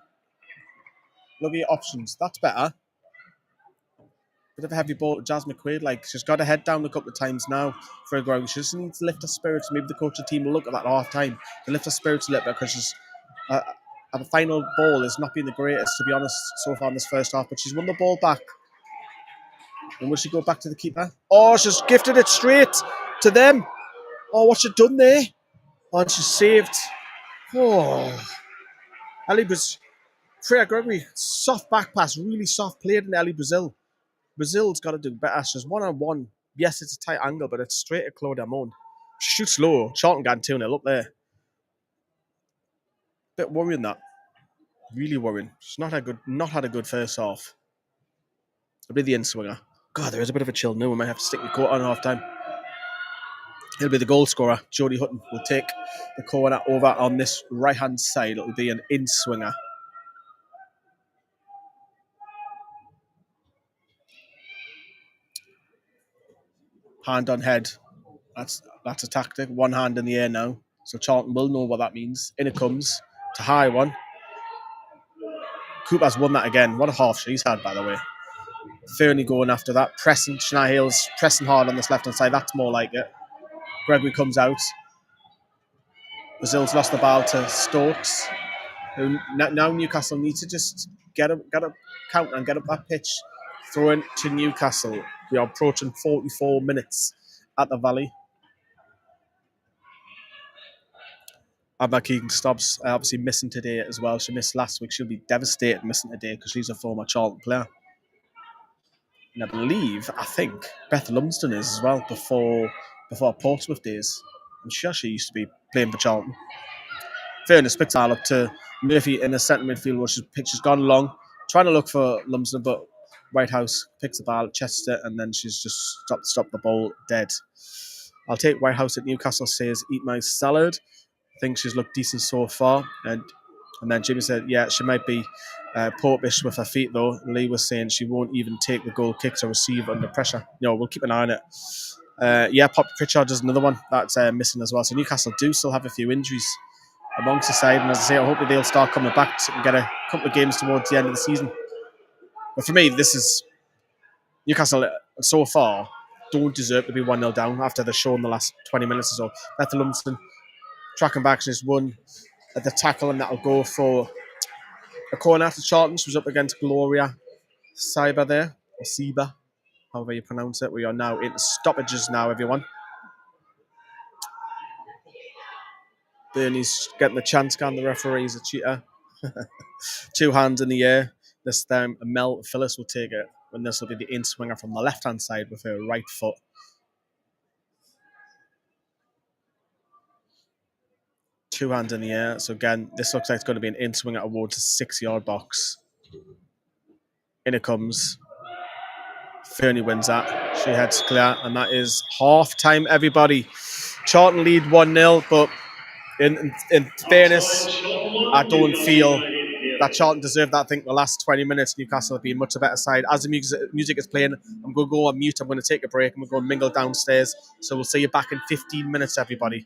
Look at your options. That's better. Bit of a heavy ball to Jasmine Quaid. Like, she's got her head down a couple of times now. Freya Gregory. She just needs to lift her spirits. Maybe the coach of the team will look at that at half time to lift her spirits a little bit because she's... the final ball has not been the greatest, to be honest, so far in this first half. But she's won the ball back. And will she go back to the keeper? Oh, she's gifted it straight to them. Oh, what's she done there? Oh, and she's saved. Oh. Ellie Brazil. Freya Gregory, soft back pass, really soft played in Ellie Brazil. Brazil's got to do better. She's 1-on-1. Yes, it's a tight angle, but it's straight at Claude Amon. She shoots low. Charlton got 2-0 up there. Bit worrying that. Really worrying. She's not had a good first half. It'll be the in-swinger. God, there is a bit of a chill now. We might have to stick the coat on half time. He'll be the goal scorer. Jodie Hutton will take the corner over on this right-hand side. It'll be an in-swinger. Hand on head. That's a tactic. One hand in the air now. So Charlton will know what that means. In it comes. To high one. Cooper's won that again. What a half she's had, by the way. Fernie going after that. Pressing. Shania Hayles pressing hard on this left-hand side. That's more like it. Gregory comes out. Brazil's lost the ball to Stokes. Now Newcastle need to just get a count and get up that pitch. Throw in to Newcastle. We are approaching 44 minutes at the Valley. Abba Keegan Stubbs obviously missing today as well. She missed last week. She'll be devastated missing today because she's a former Charlton player. And I think, Beth Lumsden is as well before Portsmouth days. I'm sure she used to be playing for Charlton. Fairness, picks that up to Murphy in the centre midfield, which she's gone long, trying to look for Lumsden, but Whitehouse picks the ball, chests it, and then she's just stopped the ball dead. I'll take Whitehouse at Newcastle, says eat my salad. I think she's looked decent so far. And then Jimmy said, yeah, she might be Popish with her feet, though. Lee was saying she won't even take the goal kick to receive under pressure. We'll keep an eye on it. Poppy Pritchard is another one that's missing as well. So Newcastle do still have a few injuries amongst the side. And as I say, hopefully they'll start coming back and get a couple of games towards the end of the season. But for me, this is Newcastle so far don't deserve to be 1-0 down after the show in the last 20 minutes or so. Bethel Lumsden tracking back, she's won at the tackle, and that'll go for a corner after Charlton. She was up against Gloria Saiba there, or Seba, however you pronounce it. We are now into stoppages now, everyone. Bernie's getting the chance, can the referee's a cheater. 2 hands in the air. This time Mel Phyllis will take it, and this will be the in-swinger from the left-hand side with her right foot. Two hands in the air. So again, this looks like it's going to be an in-swinger towards the 6-yard box. In it comes. Fernie wins that. She heads clear, and that is half-time, everybody. Charlton lead 1-0, but in fairness, I don't feel that Charlton deserved that. I think the last 20 minutes, Newcastle have been much a better side. As the music is playing, I'm going to go on mute. I'm going to take a break, and we're going to mingle downstairs. So we'll see you back in 15 minutes, everybody.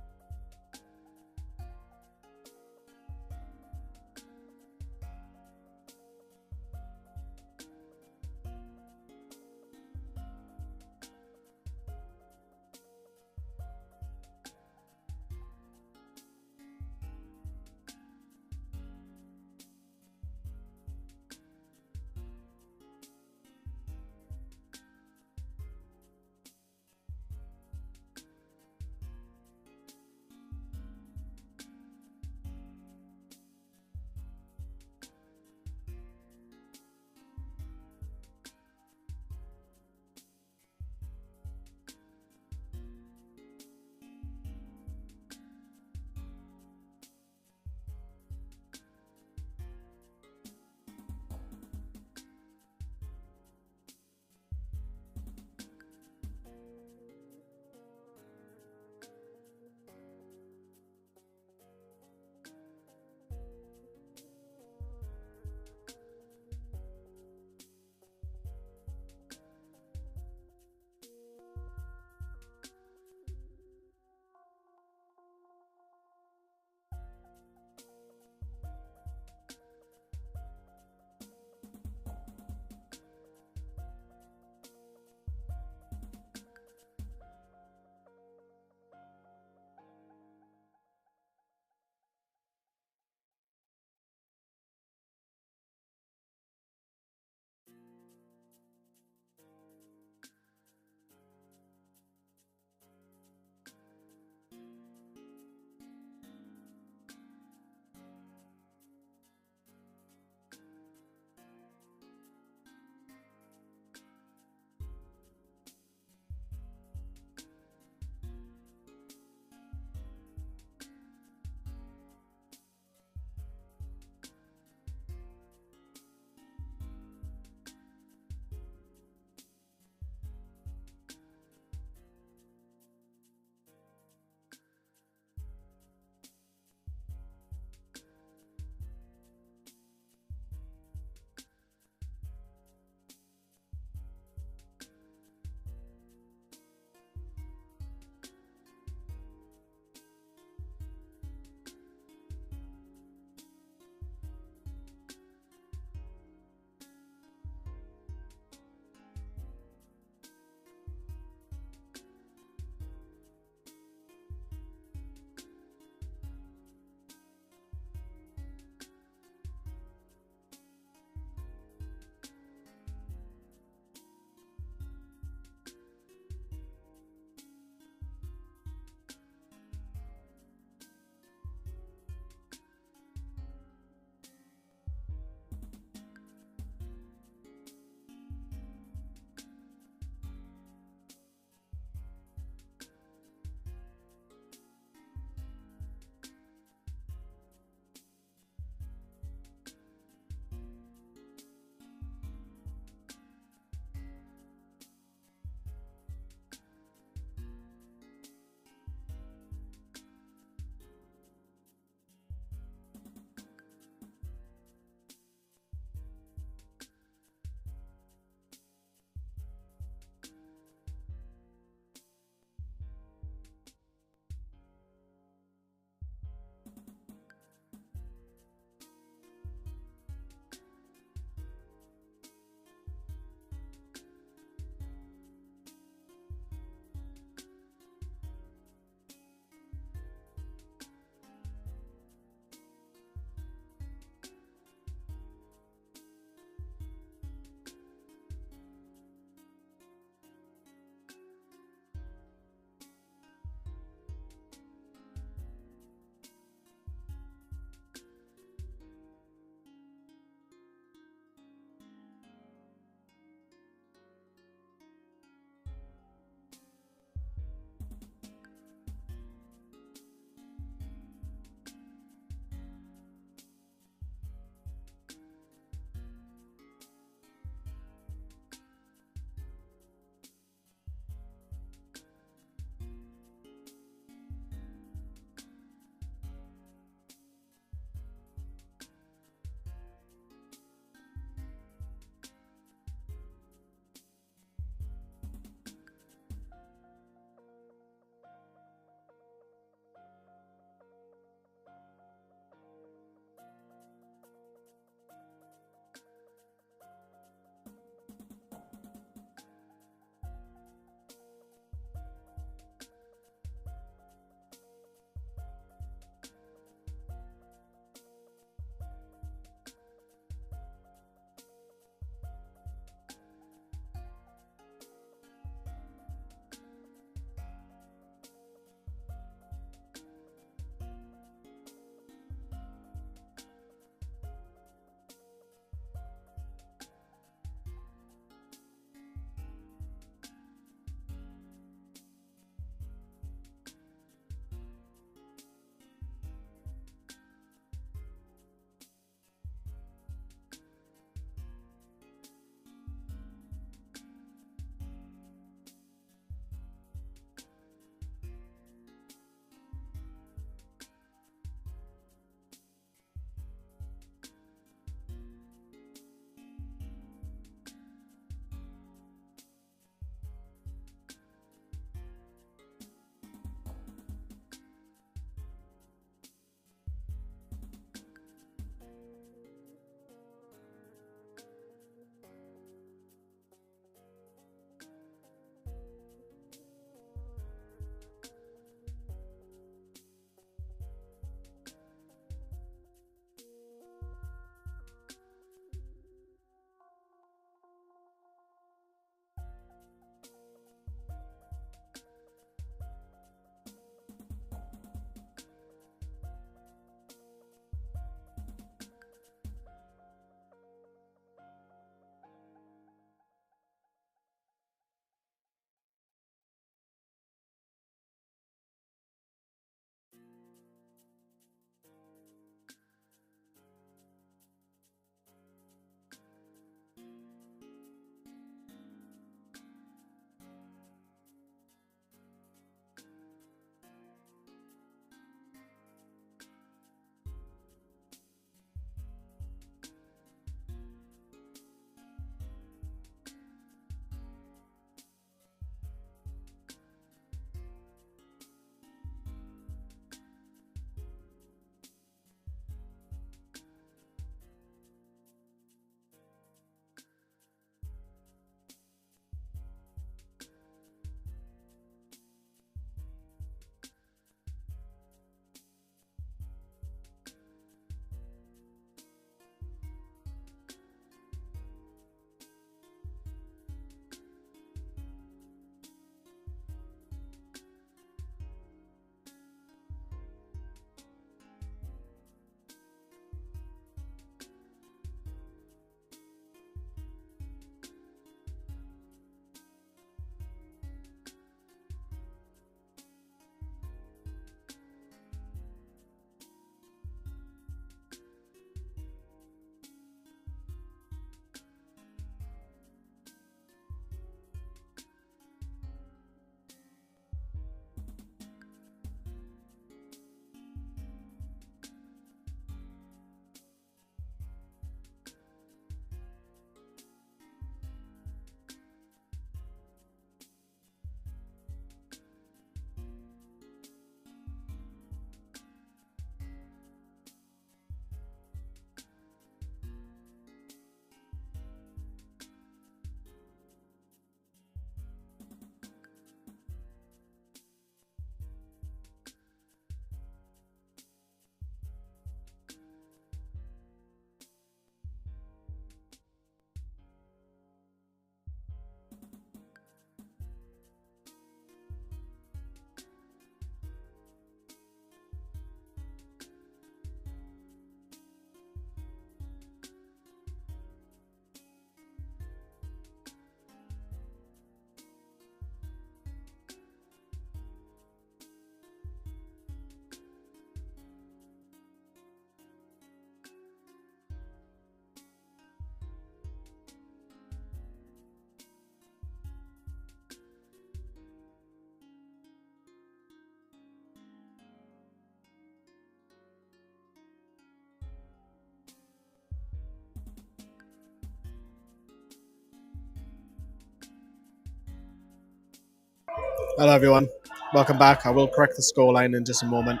Hello, everyone. Welcome back. I will correct the scoreline in just a moment.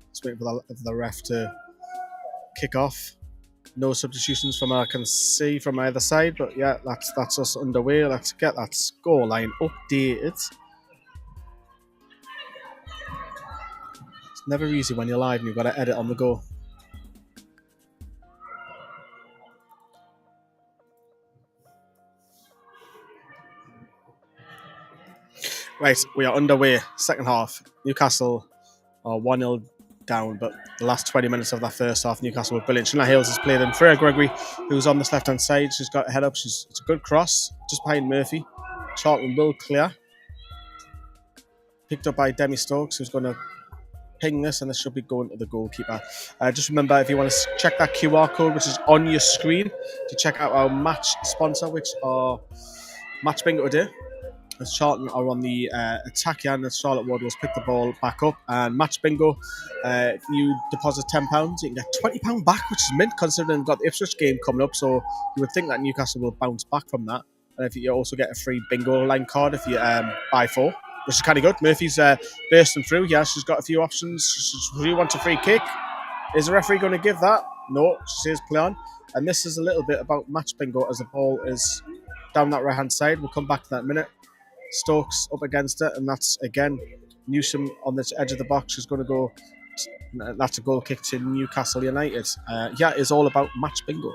Just waiting for the ref to kick off. No substitutions from what I can see from either side, but yeah, that's us underway. Let's get that scoreline updated. It's never easy when you're live and you've got to edit on the go. Right, we are underway. Second half. Newcastle are 1-0 down, but the last 20 minutes of that first half, Newcastle were brilliant. Shania Hayles has played in. Freya Gregory, who's on this left-hand side, she's got a head up. It's a good cross, just behind Murphy. Charlton will clear. Picked up by Demi Stokes, who's going to ping this, and this should be going to the goalkeeper. Just remember, if you want to check that QR code, which is on your screen, to check out our match sponsor, which are Match Bingo today. As Charlton are on the attack end, as Charlotte Ward will pick the ball back up. And Match Bingo, if you deposit £10, you can get £20 back, which is mint, considering they've got the Ipswich game coming up. So you would think that Newcastle will bounce back from that. And if you also get a free bingo line card if you buy 4, which is kind of good. Murphy's bursting through. Yeah, she's got a few options. She wants a free kick. Is the referee going to give that? No, she says play on. And this is a little bit about Match Bingo as the ball is down that right-hand side. We'll come back to that in a minute. Stokes up against it, and that's again Newsom on this edge of the box is going to go. That's a goal kick to Newcastle United. It's all about Match Bingo.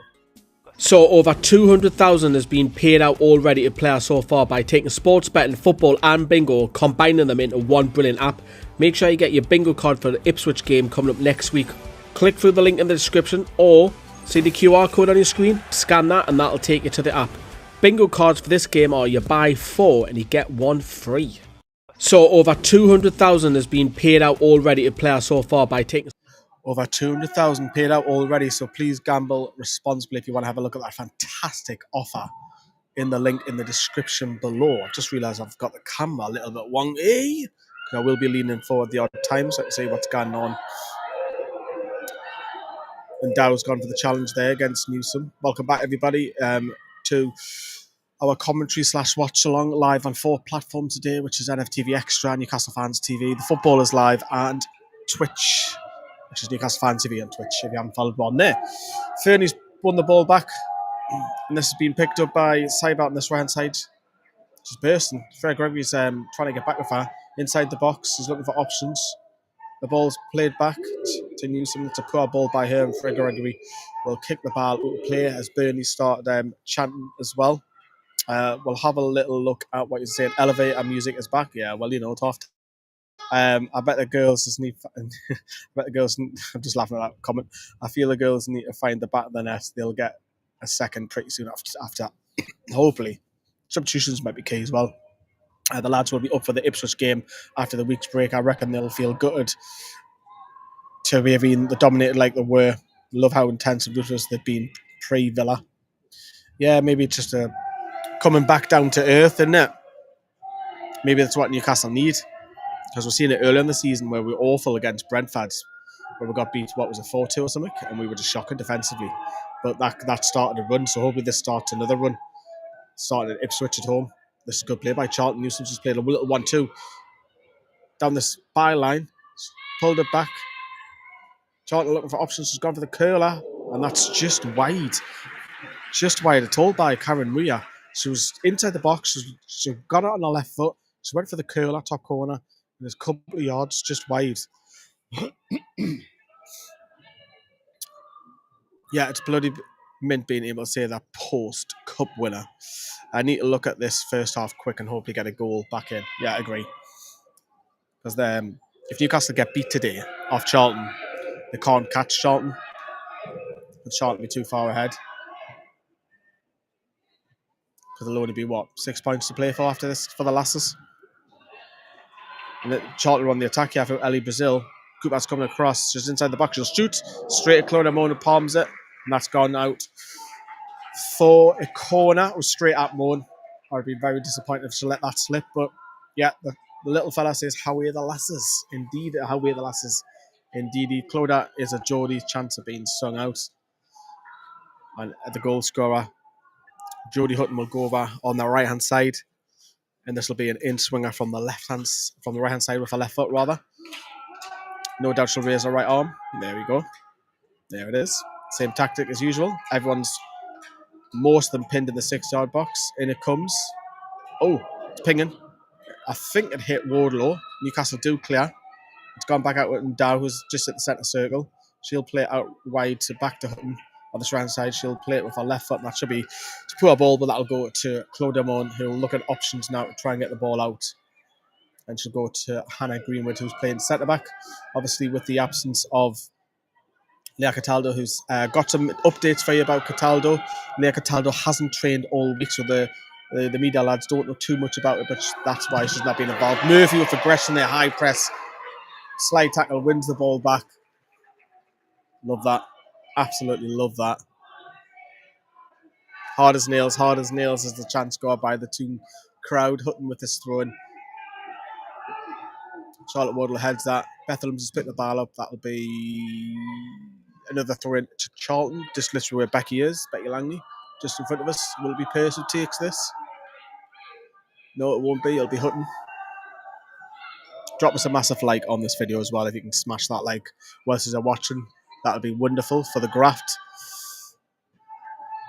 So over 200,000 has been paid out already to players so far by taking sports betting, football and bingo, combining them into one brilliant app. Make sure you get your bingo card for the Ipswich game coming up next week. Click through the link in the description or see the QR code on your screen, scan that and that'll take you to the app. Bingo cards for this game are you buy 4 and you get 1 free. So over 200,000 has been paid out already to players so far by taking... Over 200,000 paid out already, so please gamble responsibly if you want to have a look at that fantastic offer in the link in the description below. I've just realised I've got the camera a little bit wonky. I will be leaning forward the odd time so I can see what's going on. And Dow's gone for the challenge there against Newsom. Welcome back, everybody, to our commentary / watch along live on 4 platforms today, which is NFTV Extra, Newcastle Fans TV, the Football is live, and Twitch, which is Newcastle Fans TV on Twitch, if you haven't followed one there. Fernie's won the ball back, and this has been picked up by Seibert on this right-hand side. She's bursting. Fred Gregory's trying to get back with her inside the box. She's looking for options. The ball's played back to Newsom. It's a poor ball by her, and Fred Gregory will kick the ball out of play as Bernie started chanting as well. We'll have a little look at what you're saying. Elevator music is back. Yeah, well, it's off. I bet the girls just need. I bet the girls. I'm just laughing at that comment. I feel the girls need to find the back of the net. They'll get a second pretty soon after. Hopefully, substitutions might be key as well. The lads will be up for the Ipswich game after the week's break. I reckon they'll feel gutted to be being dominated like they were. Love how intense they've been pre-Villa. Yeah, maybe just coming back down to earth, isn't it? Maybe that's what Newcastle need, because we're seeing it earlier in the season where we were awful against Brentford, where we got beat, 4-2 or something, and we were just shocking defensively. But that started a run, so hopefully this starts another run. Starting at Ipswich at home. This is a good play by Charlton. Newsom's just played a little 1-2 down this byline, pulled it back. Charlton looking for options. She's gone for the curler, and that's just wide. Just wide at all by Karen Muya. She was inside the box. She got it on her left foot. She went for the curler, top corner, and there's a couple of yards just wide. Yeah, it's bloody mint being able to say that post-cup winner. I need to look at this first half quick and hopefully get a goal back in. Yeah, I agree. Because if Newcastle get beat today off Charlton, they can't catch Charlton. And Charlton will be too far ahead. Because there'll only be, 6 points to play for after this for the lasses. And Charlton on the attack here for Ellie Brazil. Cooper's coming across. She's inside the box. She'll shoot. Straight at Clona Mona, palms it. And that's gone out for a corner. It was straight at Moan. I'd be very disappointed if she let that slip. But yeah, the little fella says, how are the lasses? Indeed, how are the lasses? Indeed, Clona is a Geordie's chance of being sung out. And the goal scorer, Jodie Hutton, will go over on the right-hand side. And this will be an in-swinger from the right-hand side with her left foot, rather. No doubt she'll raise her right arm. There we go. There it is. Same tactic as usual. Everyone's most of them pinned in the 6-yard box. In it comes. Oh, it's pinging. I think it hit Wardlow. Newcastle do clear. It's gone back out with Dow, who's just at the centre circle. She'll play it out wide to back to Hutton. On this right side, she'll play it with her left foot, and that should be a poor ball, but that'll go to Claude Demon, who'll look at options now to try and get the ball out. And she'll go to Hannah Greenwood, who's playing centre back. Obviously, with the absence of Leah Cataldo, who's got some updates for you about Cataldo. Leah Cataldo hasn't trained all week, so the media lads don't know too much about it, but that's why she's not been involved. Murphy with aggression there, high press, slide tackle, wins the ball back. Love that. Absolutely love that. Hard as nails as the chance go by the Toon crowd. Hutton with this throw-in. Charlotte Wardle heads that. Bethlehem's just picked the ball up. That'll be another throw-in to Charlton, just literally where Becky is, Becky Langley, just in front of us. Will it be Pearce who takes this? No, it won't be. It'll be Hutton. Drop us a massive like on this video as well. If you can smash that like whilst you're watching, that'll be wonderful for the graft.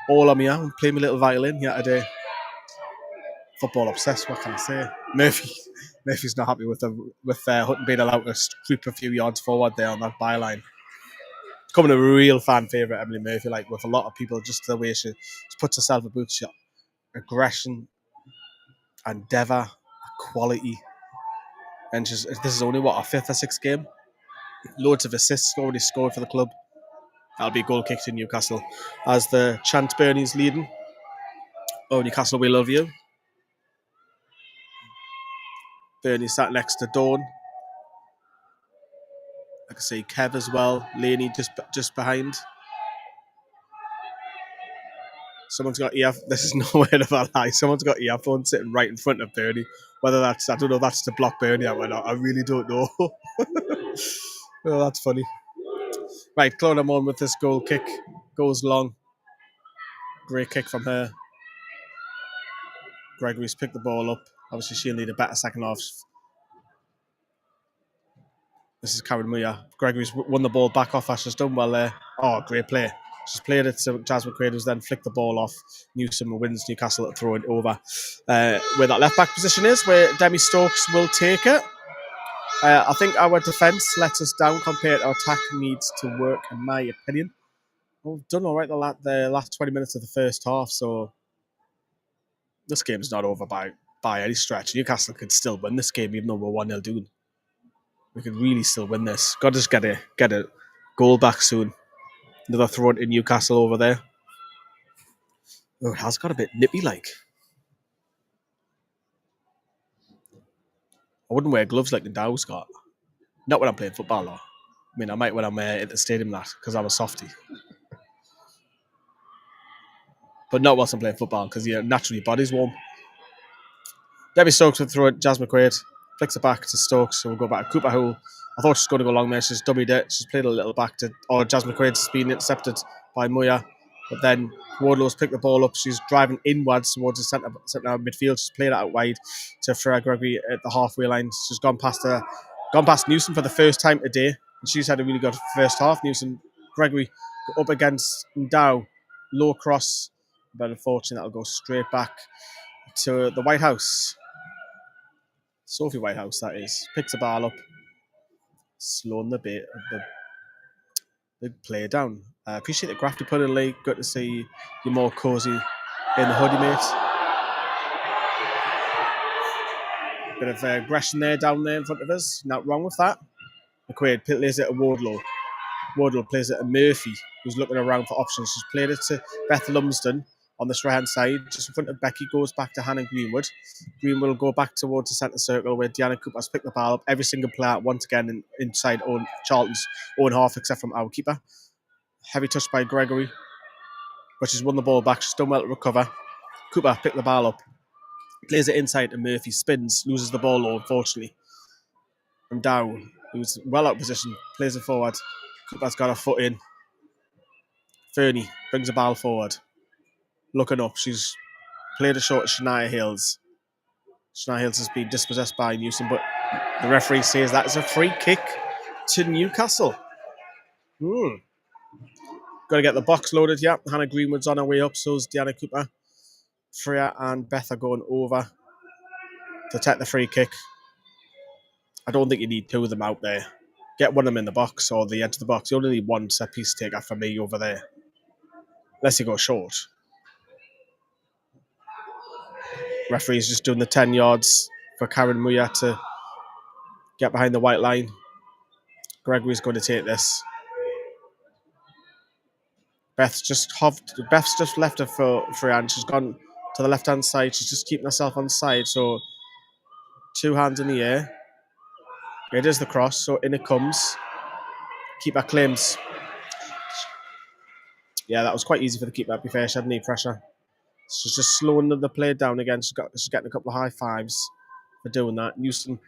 All on me out. I'm playing my little violin here today. Football obsessed, what can I say? Murphy's not happy with Hutton being allowed to creep a few yards forward there on that byline. Becoming a real fan favourite, Emily Murphy, like with a lot of people, just the way she puts herself about shot. Aggression, endeavour, quality. And this is only, what, our 5th or 6th game? Loads of assists already scored for the club. That'll be a goal kick to Newcastle. As the chant Bernie's leading. Oh, Newcastle, we love you. Bernie sat next to Dawn. I can see Kev as well. Laney just behind. Someone's got this is no word of a lie. Someone's got earphones sitting right in front of Bernie. Whether I don't know if that's to block Bernie out or not. I really don't know. Oh, that's funny. Right, Claude Amon with this goal kick. Goes long. Great kick from her. Gregory's picked the ball up. Obviously, she'll need a better second half. This is Karen Muir. Gregory's won the ball back off her. She's done well there. Oh, great play. She's played it to Jasmine Quaid, who's then flicked the ball off. Newsom wins Newcastle at throwing over. Where that left back position is, where Demi Stokes will take it. I think our defence lets us down compared to our attack needs to work, in my opinion. We've done all right the last 20 minutes of the first half, so this game's not over by any stretch. Newcastle could still win this game, even though we're 1-0 down. We could really still win this. Got to just get a goal back soon. Another throw in Newcastle over there. Oh, it has got a bit nippy like. I wouldn't wear gloves like the Dow's got. Not when I'm playing football, though. I mean, I might when I'm at the stadium, because I'm a softie. But not whilst I'm playing football, because naturally your body's warm. Debbie Stokes would throw it. Jasmine Quaid flicks it back to Stokes, so we'll go back to Cooper, who I thought she's going to go long there. She's dummied it. She's played a little back to... Or Jasmine Quaid's been intercepted by Muya. But then Wardlow's picked the ball up. She's driving inwards towards the centre midfield. She's played it out wide to Freya Gregory at the halfway line. She's gone past Newsom for the first time today. And she's had a really good first half. Newsom, Gregory up against Dow. Low cross. But unfortunately, that'll go straight back to the White House. Sophie Whitehouse, that is. Picks the ball up. Slowing the play down. I appreciate the grafty put in late. Good to see you more cosy in the hoodie, mate. Bit of aggression down there in front of us. Not wrong with that. McQuaid plays it to Wardlow. Wardlow plays it to Murphy, who's looking around for options. She's played it to Beth Lumsden on this right-hand side. Just in front of Becky, goes back to Hannah Greenwood. Greenwood will go back towards the centre circle where Deanna Cooper's picked the ball up. Every single player, once again, inside Charlton's own half, except from our keeper. Heavy touch by Gregory. But she's won the ball back. She's done well to recover. Cooper picked the ball up. Plays it inside to Murphy. Spins. Loses the ball, though, unfortunately. From Dow, who's well out of position. Plays it forward. Cooper's got her foot in. Fernie brings the ball forward. Looking up. She's played a short to Shania Hayles. Shania Hayles has been dispossessed by Newsom, but the referee says that is a free kick to Newcastle. Got to get the box loaded, yeah. Hannah Greenwood's on her way up, so is Deanna Cooper. Freya and Beth are going over to take the free kick. I don't think you need two of them out there. Get one of them in the box or the edge of the box. You only need one set piece taker for me over there. Unless you go short. Referee's just doing the 10 yards for Karen Muya to get behind the white line. Gregory's going to take this. Beth's just left her for Freya. She's gone to the left-hand side. She's just keeping herself on the side. So 2 hands in the air. It is the cross. So in it comes. Keeper claims. Yeah, that was quite easy for the keeper, to be fair. She had no pressure. She's just slowing the play down again. She's getting a couple of high fives for doing that. Newsom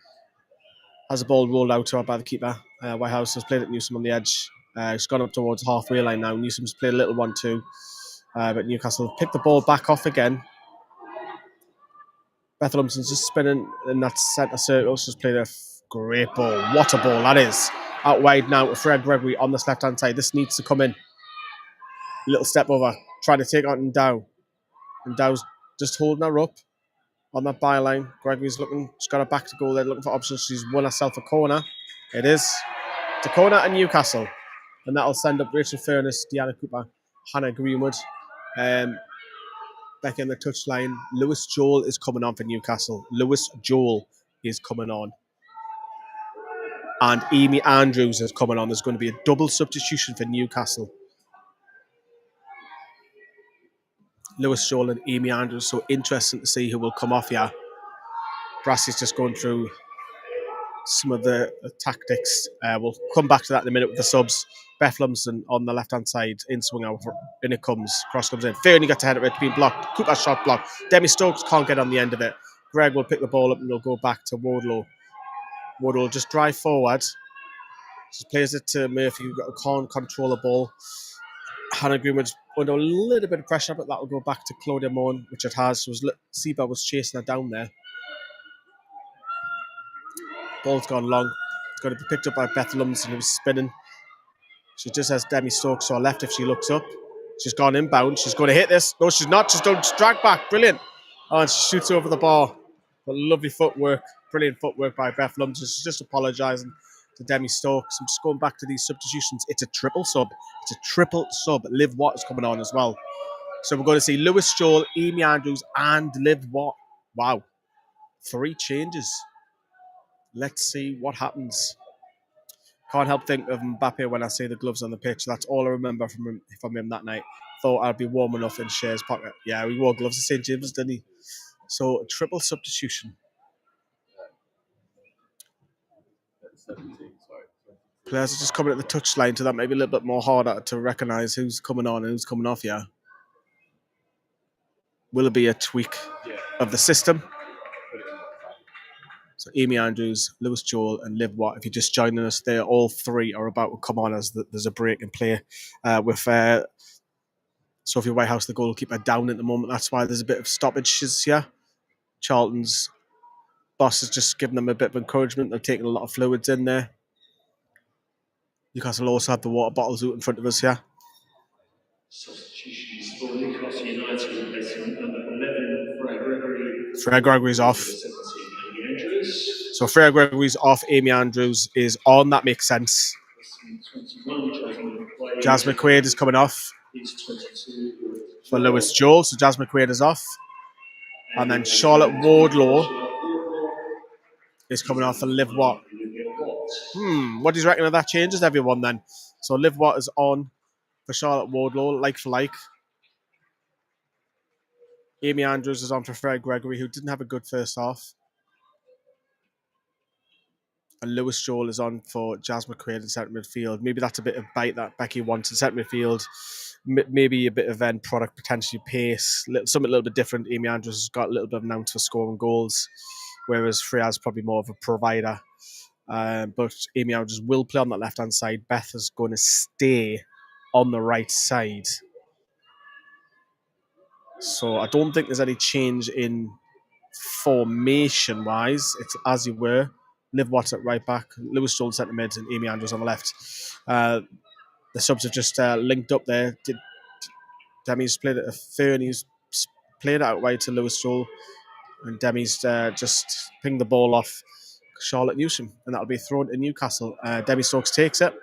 has the ball rolled out to her by the keeper. Whitehouse has played at Newsom on the edge. She's gone up towards the halfway line now. Newsom's played a little 1-2. But Newcastle have picked the ball back off again. Beth Lumsden's just spinning in that centre circle. She's played a great ball. What a ball that is. Out wide now to Fred Gregory on this left-hand side. This needs to come in. Little step over. Trying to take on Dow. And Dow's just holding her up on that byline. Gregory's looking. She's got her back to goal there, looking for options. She's won herself a corner. It is to corner and Newcastle. And that'll send up Rachel Furness, Deanna Cooper, Hannah Greenwood. Back in the touchline. Lewis Joel is coming on for Newcastle. Lewis Joel is coming on. And Amy Andrews is coming on. There's going to be a double substitution for Newcastle. Lewis Joel and Amy Andrews. So interesting to see who will come off here. Brassey's just going through some of the tactics. We'll come back to that in a minute with the subs. Beth Lumsden on the left-hand side, in swing out, in it comes, cross comes in. Fairney gets ahead of it, being blocked. Cooper shot blocked. Demi Stokes can't get on the end of it. Greg will pick the ball up and he'll go back to Wardlow. Wardlow will just drive forward. Just plays it to Murphy, who can't control the ball. Hannah Greenwood's under a little bit of pressure, but that will go back to Claudia Moan, which it has. So Seba was chasing her down there. Ball's gone long. It's going to be picked up by Beth Lumsden, who's spinning. She just has Demi Stokes to her left if she looks up. She's gone inbound. She's going to hit this. No, she's not. She's done drag back. Brilliant. Oh, and she shoots over the bar. But lovely footwork. Brilliant footwork by Beth Lumsden. She's just apologising to Demi Stokes. I'm just going back to these substitutions. It's a triple sub. It's a triple sub. Liv Watt is coming on as well. So we're going to see Lewis Joel, Amy Andrews, and Liv Watt. Wow. 3 changes. Let's see what happens. Can't help think of Mbappe when I see the gloves on the pitch. That's all I remember from him that night. Thought I'd be warm enough in Shea's pocket. Yeah, he wore gloves at St. James, didn't he? So, a triple substitution. Players are just coming at the touchline, so that may be a little bit more harder to recognise who's coming on and who's coming off, yeah. Will it be a tweak of the system? So Amy Andrews, Lewis Joel and Liv Watt, if you're just joining us there, all 3 are about to come on as there's a break in play with Sophia Whitehouse, the goalkeeper, down at the moment. That's why there's a bit of stoppages here. Charlton's boss has just given them a bit of encouragement. They're taking a lot of fluids in there. Newcastle also have the water bottles out in front of us here. Substitutions for Newcastle United, replacement number 11, Freya Gregory. Freya Gregory's off. So Freya Gregory's off, Amy Andrews is on. That makes sense. 21, Jasmine Quaid is coming off for Lewis Joel. So Jasmine Quaid is off. And then Charlotte Wardlow is coming off for Liv Watt. What do you reckon of that changes everyone then? So Liv Watt is on for Charlotte Wardlow, like for like. Amy Andrews is on for Fred Gregory, who didn't have a good first half. And Lewis Joel is on for Jasmine Quaid in centre midfield. Maybe that's a bit of bite that Becky wants in centre midfield. Maybe a bit of end product, potentially pace. Something a little bit different. Amy Andrews has got a little bit of an ounce for scoring goals, whereas Freya's probably more of a provider. But Amy Andrews will play on that left-hand side. Beth is going to stay on the right side. So I don't think there's any change in formation-wise, it's as you were. Liv Watts at right back, Lewis Joel centre mid, and Amy Andrews on the left. The subs have just linked up there. Demi's played it a fair, and he's played it out wide to Lewis Joel, and Demi's just pinged the ball off Charlotte Newsham, and that'll be thrown to Newcastle. Demi Stokes takes it,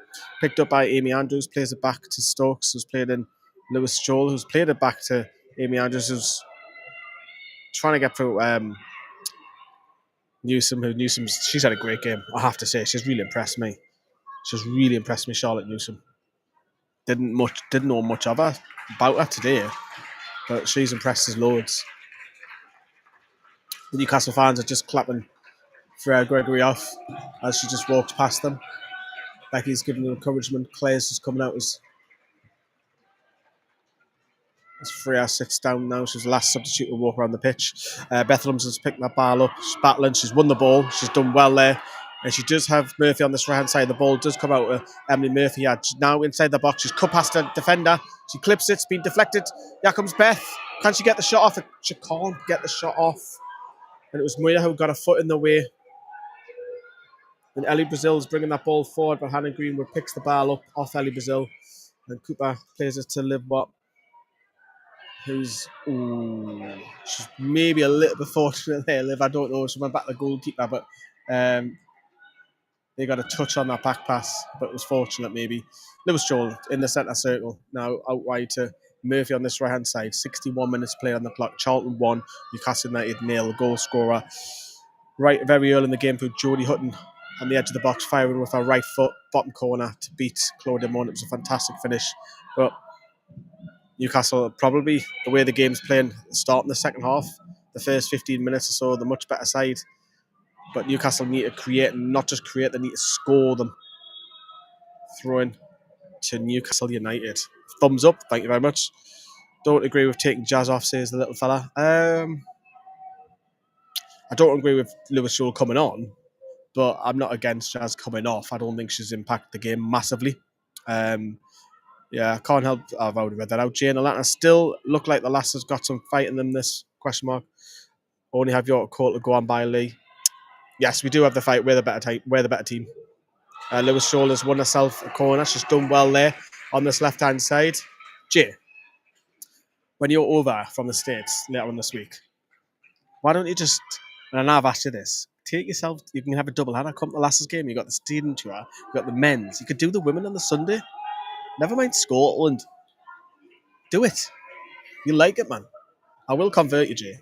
picked up by Amy Andrews, plays it back to Stokes, who's played in Lewis Joel, who's played it back to Amy Andrews, who's trying to get through Newsham. She's had a great game, I have to say. She's really impressed me. Charlotte Newsham. Didn't know much of her about her today, but she's impressed us loads. The Newcastle fans are just clapping Freya Gregory off as she just walks past them. Becky's giving them encouragement. Claire's just coming out as Freya sits down now. She's the last substitute to walk around the pitch. Bethlehem's has picked that ball up. She's battling. She's won the ball. She's done well there. And she does have Murphy on this right-hand side. The ball does come out to Emily Murphy. She's now inside the box. She's cut past the defender. She clips it. It's been deflected. Here comes Beth. Can she get the shot off? She can't get the shot off. And it was Moya who got a foot in the way. And Ellie Brazil's bringing that ball forward, but Hannah Greenwood picks the ball up off Ellie Brazil. And Cooper plays it to Liv Watt, who's she's maybe a little bit fortunate there, Liv. I don't know. She went back to the goalkeeper, but they got a touch on that back pass, but it was fortunate maybe. Lewis Joel in the centre circle, now out wide to Murphy on this right-hand side. 61 minutes play on the clock. Charlton 1, Newcastle United 0. Goal scorer right very early in the game through Jodie Hutton on the edge of the box, firing with her right foot, bottom corner to beat Claudia Mon. It was a fantastic finish. But Newcastle, probably the way the game's playing, starting the second half, the first 15 minutes or so, the much better side. But Newcastle need to create, and not just create, they need to score them. Throwing to Newcastle United. Thumbs up, thank you very much. Don't agree with taking Jazz off, says the little fella. I don't agree with Lewis Joel coming on, but I'm not against Jazz coming off. I don't think she's impacted the game massively. Yeah, I can't help. I've already read that out. Jane Atlanta still look like the lass has got some fight in them. This question mark. Only have your call to go on by Lee. Yes, we do have the fight. We're the better team. Lewis Joel has won herself a corner. She's done well there on this left-hand side. Jay, when you're over from the States later on this week, why don't you just, and I know I've asked you this, take yourself, you can have a double header, come to the lasses game, you've got the student tour, you've got the men's, you could do the women on the Sunday. Never mind Scotland. Do it. You like it, man. I will convert you, Jay.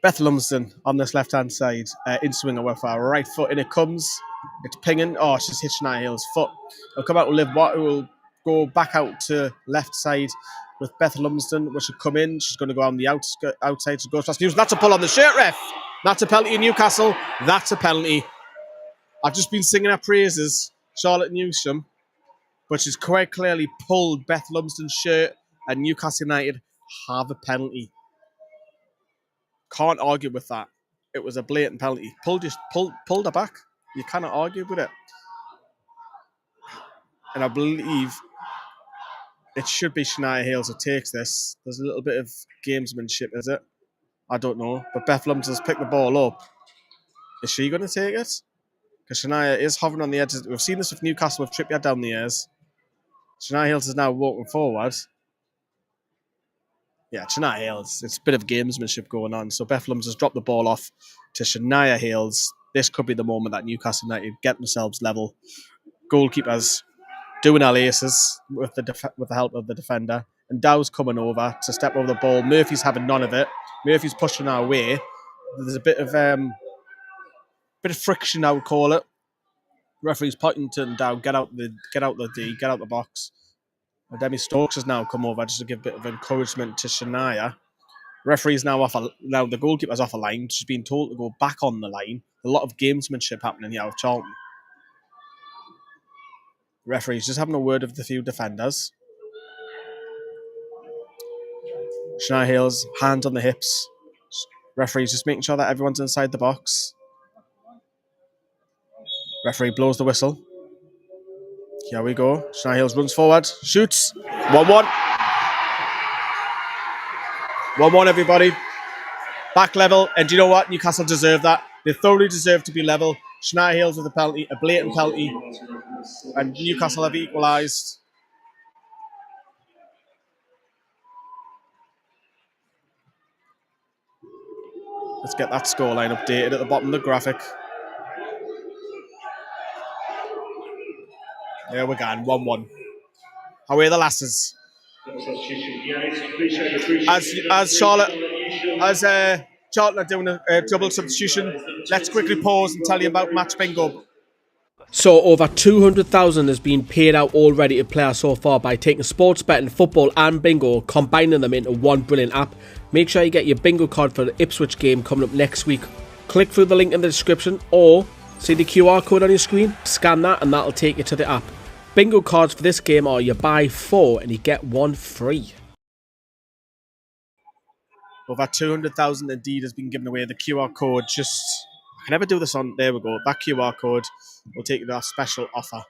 Beth Lumsden on this left-hand side, in swinger with her right foot, and it comes. It's pinging. Oh, she's hit Shania Hayles' foot. It'll come out to Liv Watt, who will go back out to left side with Beth Lumsden, which will come in. She's going to go on the outside. She goes past Newsom. That's a pull on the shirt, ref. That's a penalty in Newcastle. That's a penalty. I've just been singing her praises, Charlotte Newsham, but she's quite clearly pulled Beth Lumsden's shirt, and Newcastle United have a penalty. Can't argue with that. It was a blatant penalty. Pulled her back. You cannot argue with it. And I believe it should be Shania Hayles who takes this. There's a little bit of gamesmanship, is it? I don't know. But Beth Lumsden's picked the ball up. Is she going to take it? Because Shania is hovering on the edges. We've seen this with Newcastle with Trippier down the ears. Shania Hayles is now walking forward. Yeah, Shania Hayles. It's a bit of gamesmanship going on. So Beth Lumsden's dropped the ball off to Shania Hayles. This could be the moment that Newcastle United get themselves level. Goalkeepers doing our laces with the help of the defender. And Dow's coming over to step over the ball. Murphy's having none of it. Murphy's pushing our way. There's a bit of friction, I would call it. Referee's pointing to Dow, get out the box. And Demi Stokes has now come over just to give a bit of encouragement to Shania. Referee's now now the goalkeeper's off a line. She's been told to go back on the line. A lot of gamesmanship happening here with Charlton. Referee's just having a word with the few defenders. Shania Hayles, hands on the hips. Referee's just making sure that everyone's inside the box. Referee blows the whistle. Here we go. Shania Hayles runs forward, shoots. 1-1. 1-1, everybody. Back level, and do you know what? Newcastle deserve that. They thoroughly deserve to be level. Shania Hayles with a penalty, a blatant penalty, and Newcastle have equalised. Let's get that scoreline updated at the bottom of the graphic. There we're going, 1-1. How are the lasses? As Charlton are doing a double substitution, let's quickly pause and tell you about Match Bingo. So over 200,000 has been paid out already to players so far by taking sports betting, football and bingo, combining them into one brilliant app. Make sure you get your bingo card for the Ipswich game coming up next week. Click through the link in the description or see the QR code on your screen, scan that and that'll take you to the app. Bingo cards for this game are you buy 4 and you get 1 free. Over 200,000 indeed has been given away. The QR code I can never do this on, there we go. That QR code will take you to our special offer.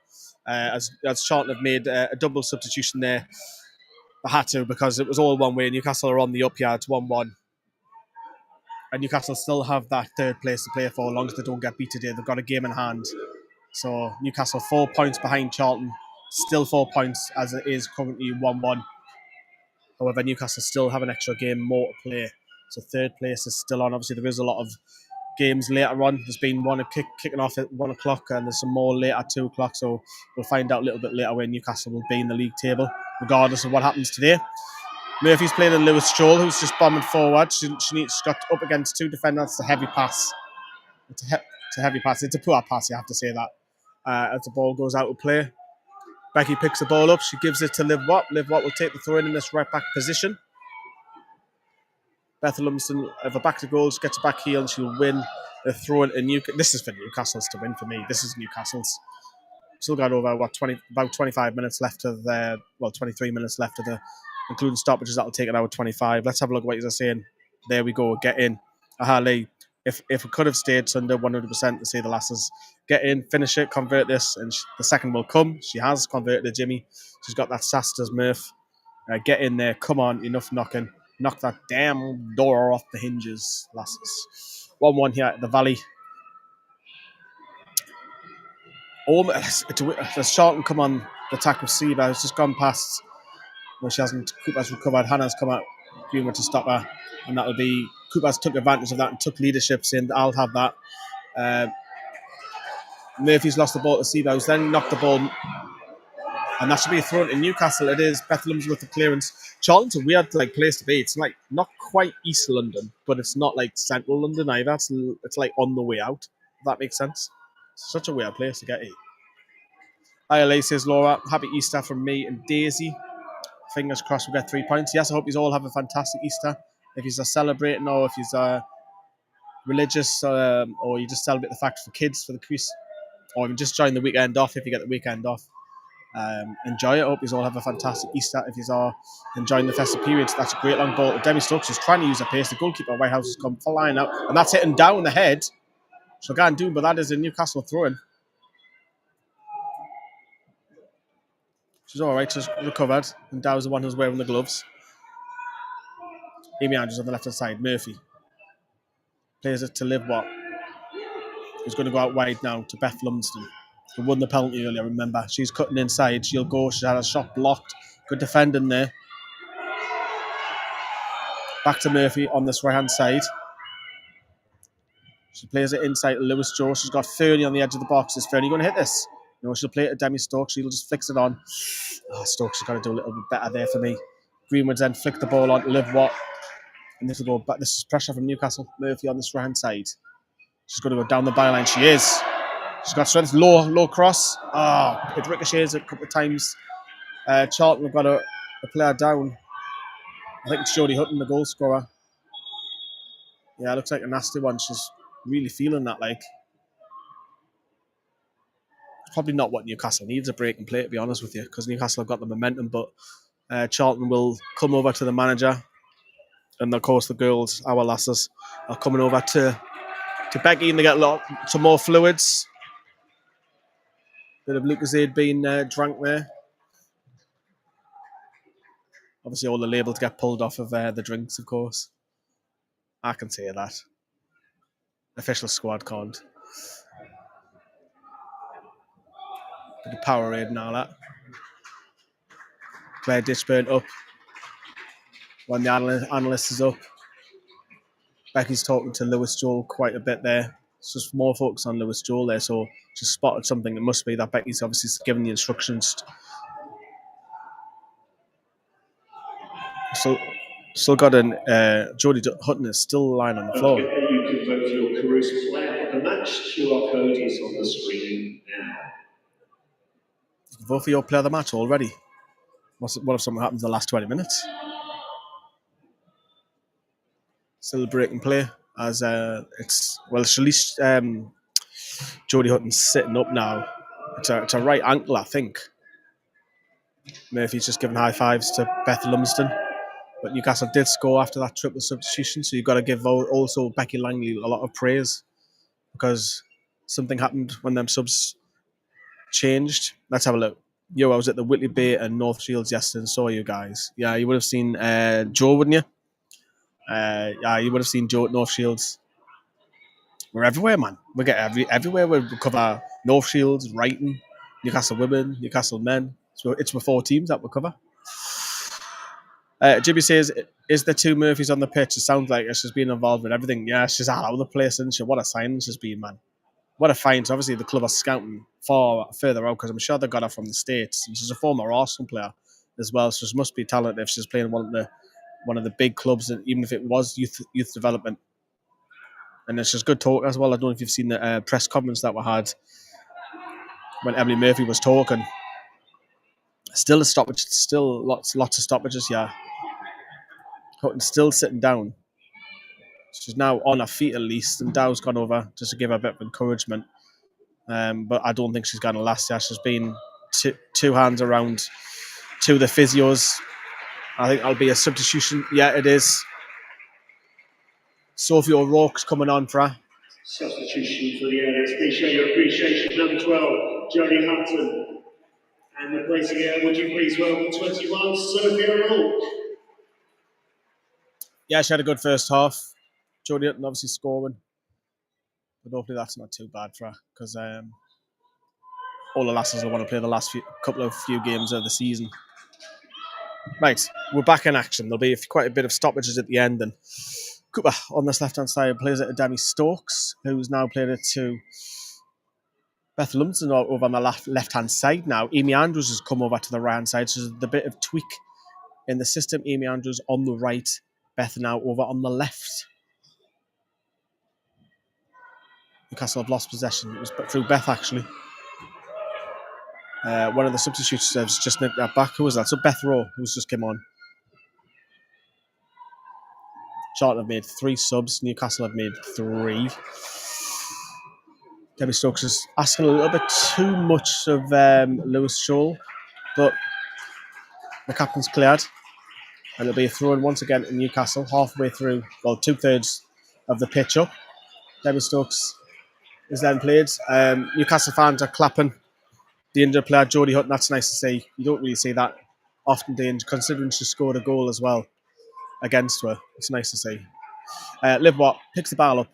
As Charlton have made a double substitution there. They had to because it was all one way. Newcastle are on the up yards, 1-1. And Newcastle still have that third place to play for as long as they don't get beat today. They've got a game in hand. So Newcastle 4 points behind Charlton. Still 4 points as it is currently 1-1. However, Newcastle still have an extra game more to play. So third place is still on. Obviously, there is a lot of games later on. There's been one kicking off at 1 o'clock and there's some more later at 2 o'clock. So we'll find out a little bit later where Newcastle will be in the league table, regardless of what happens today. Murphy's playing in Lewis Stroll, who's just bombing forward. She's got up against 2 defenders. It's a heavy pass. It's a heavy pass. It's a poor pass, you have to say that. As the ball goes out of play. Becky picks the ball up. She gives it to Liv Watt. Liv Watt will take the throw in this right back position. Beth Lumsden, have a back to goal. She gets a back heel and she'll win the throw in Newcastle. This is for Newcastle's to win for me. This is Newcastle's. Still got over about 25 minutes left of 23 minutes left of the, including stoppages. That'll take an hour 25. Let's have a look at what you're saying. There we go. Get in. Aha, Lee. If it could have stayed Sunday 100% to see the lasses get in, finish it, convert this, and the second will come. She has converted to Jimmy. She's got that sass as Murph. Get in there. Come on. Enough knocking. Knock that damn door off the hinges, lasses. 1-1 here at the Valley. Does Charlton come on the attack with Siva, who's just gone past. No, she hasn't. Cooper's recovered. Hannah's come out. Greenwood to stop her. And that'll be. Cooper's took advantage of that and took leadership, saying, I'll have that. Murphy's lost the ball to Siva, who's then knocked the ball. And that should be thrown in Newcastle. It is. Bethlehem's with the clearance. Charlton's a weird place to be. It's like not quite East London, but it's not like Central London either. It's like on the way out. If that makes sense. It's such a weird place to get to. Hi, Ellie, says Laura. Happy Easter from me and Daisy. Fingers crossed we'll get 3 points. Yes, I hope you all have a fantastic Easter. If you're celebrating or if you're religious or you just celebrate the fact for kids for the quiz, or even just join the weekend off if you get the weekend off. Enjoy it. I hope you all have a fantastic Easter. If you are enjoying the festive periods, that's a great long ball. Demi Stokes is trying to use her pace. The goalkeeper Whitehouse has come flying out, and that's hitting down the head. So can't do, but that is a Newcastle throw-in. She's all right. She's recovered, and Dow's the one who's wearing the gloves. Amy Andrews on the left-hand side. Murphy plays it to Liv Watt, who's going to go out wide now to Beth Lumsden, who won the penalty earlier, remember. She's cutting inside. She'll go. She's had a shot blocked. Good defending there. Back to Murphy on this right-hand side. She plays it inside to Lewis Joe. She's got Fernie on the edge of the box. Is Fernie going to hit this? No, she'll play it to Demi Stokes. She'll just flicks it on. Stokes has got to do a little bit better there for me. Greenwood's then flick the ball on to Liv Watt. And this will go back. This is pressure from Newcastle. Murphy on this right-hand side. She's going to go down the byline. She is. She's got strength. Low cross. It ricochets a couple of times. Charlton have got a player down. I think it's Jodie Hutton, the goal scorer. Yeah, it looks like a nasty one. She's really feeling that, like. It's probably not what Newcastle needs, a break and play, to be honest with you, because Newcastle have got the momentum, but Charlton will come over to the manager. And, of course, the girls, our lasses, are coming over to Becky, and they get some more fluids. Bit of Lucozade being drank there. Obviously, all the labels get pulled off of the drinks, of course. I can say that. Official squad can't. The Powerade and all that. Claire Ditchburn up. When the analyst is up. Becky's talking to Lewis Joel quite a bit there. It's just more focus on Lewis Joel there, so she spotted something. It must be that Becky's obviously given the instructions. Still got an Jodie Hutton is still lying on the floor. You can vote for your Caruso player of the match. QR code is on the screen now. You can vote for your player of the match already. What if something happens in the last 20 minutes? Still breaking play as it's at least Jodie Hutton's sitting up now. It's a right ankle, I think. Murphy's just giving high fives to Beth Lumsden. But Newcastle did score after that triple substitution, so you've got to give also Becky Langley a lot of praise because something happened when them subs changed. Let's have a look. I was at the Whitley Bay and North Shields yesterday and saw you guys. Yeah, you would have seen Joe, wouldn't you? Yeah, you would have seen Joe at North Shields. We're everywhere, man. We get everywhere. We cover North Shields, Wrighton, Newcastle women, Newcastle men. So it's with 4 teams that we cover. Jimmy says, is there 2 Murphys on the pitch? It sounds like she's been involved with everything. Yeah, she's all over the place, isn't she? What a signing she's been, man. What a find. So obviously, the club are scouting far further out because I'm sure they got her from the States. And she's a former Arsenal player as well, so she must be talented if she's playing one of the big clubs, even if it was youth development. And it's just good talk as well. I don't know if you've seen the press comments that were had when Emily Murphy was talking. Still a stoppage. Still lots of stoppages. Yeah, Hutton's still sitting down. She's now on her feet at least, and Dow's gone over just to give her a bit of encouragement. But I don't think she's going to last. Yeah, she's been two hands around to the physios. I think that'll be a substitution. Yeah, it is. Sophie O'Rourke's coming on for her. Substitution for the LSP. Show your appreciation. Number 12, Jodie Hutton. And replacing her, would you please welcome 21, Sophie O'Rourke. Yeah, she had a good first half. Jodie Hutton obviously scoring. But hopefully that's not too bad for her because all the lasses will want to play the last few games of the season. Right, we're back in action. There'll be quite a bit of stoppages at the end, and Cooper on this left-hand side plays it to Demi Stokes, who's now played it to Beth Lumsden over on the left-hand side now. Amy Andrews has come over to the right-hand side, so there's a bit of tweak in the system. Amy Andrews on the right, Beth now over on the left. Newcastle have lost possession. It was through Beth, actually. One of the substitutes has just nicked that back. Who was that? So Beth Rowe, who's just came on. Charlton have made 3 subs. Newcastle have made 3. Debbie Stokes is asking a little bit too much of Lewis Scholl, but the captain's cleared. And it'll be a throw-in once again in Newcastle, halfway through, 2/3 of the pitch up. Debbie Stokes is then played. Newcastle fans are clapping the injured player, Jodie Hutton. That's nice to see. You don't really see that often, considering she scored a goal as well against her. It's nice to see. Liv Watt picks the ball up,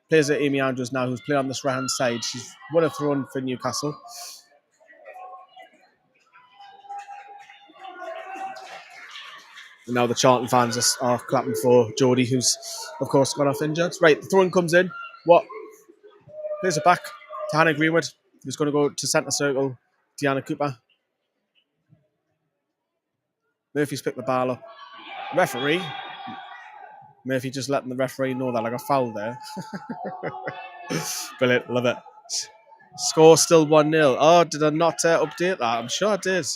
plays at Amy Andrews now, who's playing on this right-hand side. She's won a throw-in for Newcastle. And now the Charlton fans are clapping for Jodie, who's, of course, gone off injured. Right, the throw-in comes in. Watt plays it back to Hannah Greenwood, who's going to go to centre circle, Deanna Cooper. Murphy's picked the ball up. Referee. Murphy just letting the referee know that, like a foul there. Brilliant, love it. Score still 1-0. Oh, did I not update that? I'm sure I did.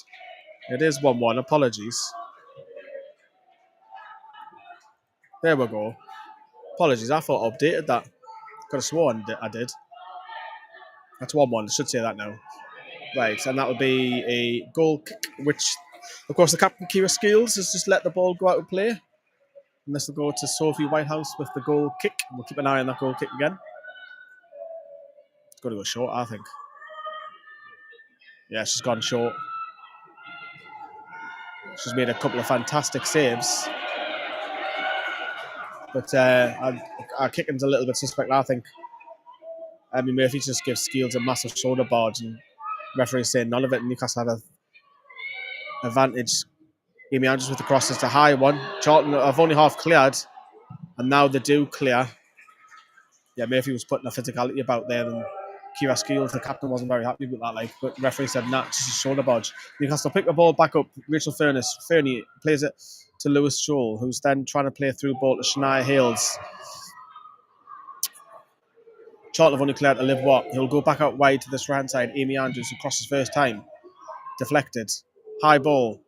It is 1-1. Apologies. There we go. Apologies, I thought I updated that. Could have sworn I did. That's 1-1. I should say that now. Right, and that would be a goal kick, which, of course, the captain, Kira Skills, has just let the ball go out of play. And this will go to Sophie Whitehouse with the goal kick. We'll keep an eye on that goal kick again. It's got to go short, I think. Yeah, she's gone short. She's made a couple of fantastic saves. But our kicking's a little bit suspect, I think. I mean, Murphy just gives Skeels a massive shoulder barge, and referees saying none of it. Newcastle have an advantage. Amy Andrews with the cross is a high one. Charlton have only half cleared, and now they do clear. Yeah, Murphy was putting a physicality about there, and Kira Skeels, the captain, wasn't very happy with that. But the referee said, nah, just a shoulder barge. Newcastle pick the ball back up. Rachel Fernie plays it to Lewis Joel, who's then trying to play a through ball to Shania Hayles. Charlton have only cleared to Liv Watt. He'll go back out wide to this right hand side. Amy Andrews, who crosses first time. Deflected. High ball.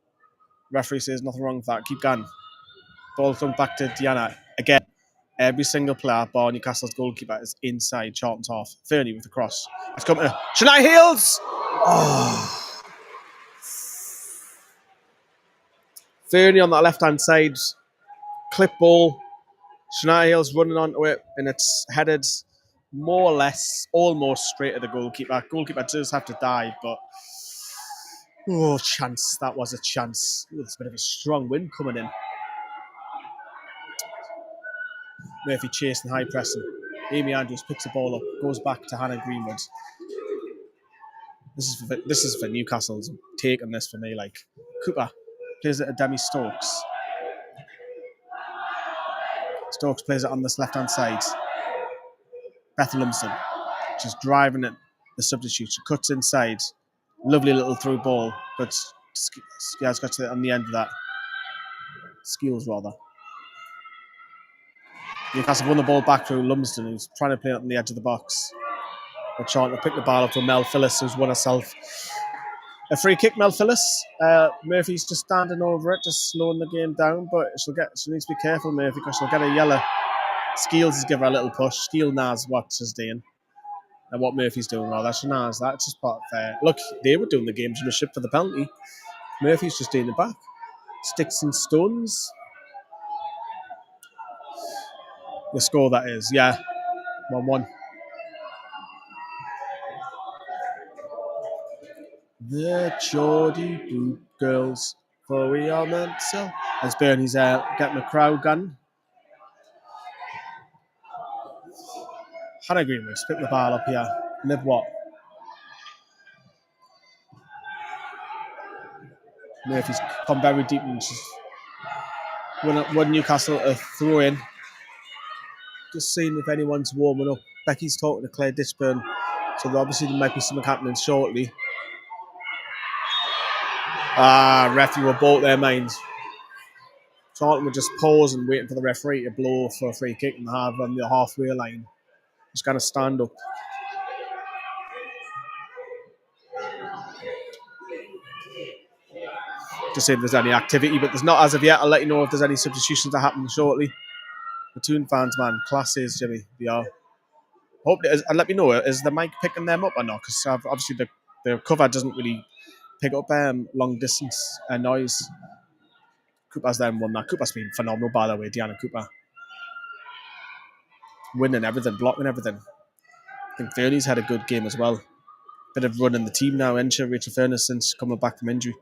Referee says nothing wrong with that. Keep going. Ball comes back to Diana. Again, every single player, bar Newcastle's goalkeeper, is inside Charlton's half. Fernie with the cross. It's come to Shania Hayles! Oh. Fernie on that left-hand side. Clip ball. Shania Hayles running onto it, and it's headed more or less almost straight at the goalkeeper. Goalkeeper does have to dive, but chance. That was a chance. It's a bit of a strong wind coming in. Murphy chasing high pressing. Amy Andrews picks the ball up, goes back to Hannah Greenwood. This is for Newcastle's take on this for me. Like Cooper plays it to Demi Stokes. Stokes plays it on this left hand side. Bethel Lumsden just driving it. The substitute. She cuts inside. Lovely little through ball, but Skia's got to it on the end of that. Skills rather. Newcastle won the ball back through Lumsden, who's trying to play it on the edge of the box. But Charlton pick the ball up to Mel Phillips, who's won herself a free kick. Mel Phillips. Murphy's just standing over it, just slowing the game down, but she needs to be careful, Murphy, because she'll get a yellow. Skeels is giving her a little push. Skeel knows what she's doing. And what Murphy's doing, rather. She knows that. It's just part of look, they were doing the gamesmanship for the penalty. Murphy's just doing the back. Sticks and stones. The score, that is. Yeah. 1-1. The Geordie Boot Girls, for we are meant so. As Bernie's getting a crowd gun. Hannah Greenwood, pick the ball up here. Liv Watt. Murphy's come very deep and she's won Newcastle a throw in. Just seeing if anyone's warming up. Becky's talking to Claire Ditchburn, so obviously there might be something happening shortly. Referee were both their minds. Charlton were just pausing, waiting for the referee to blow for a free kick and have on the halfway line. Just going to stand up. To see if there's any activity, but there's not as of yet. I'll let you know if there's any substitutions that happen shortly. The Toon fans, man, classes, Jimmy. They are. Hope it is, and let me know, is the mic picking them up or not? Because obviously the cover doesn't really pick up long distance noise. Cooper's then won that. Cooper's been phenomenal, by the way, Diana Cooper. Winning everything, blocking everything. I think Fernie's had a good game as well. Bit of running the team now, isn't she? Rachel Furness since coming back from injury.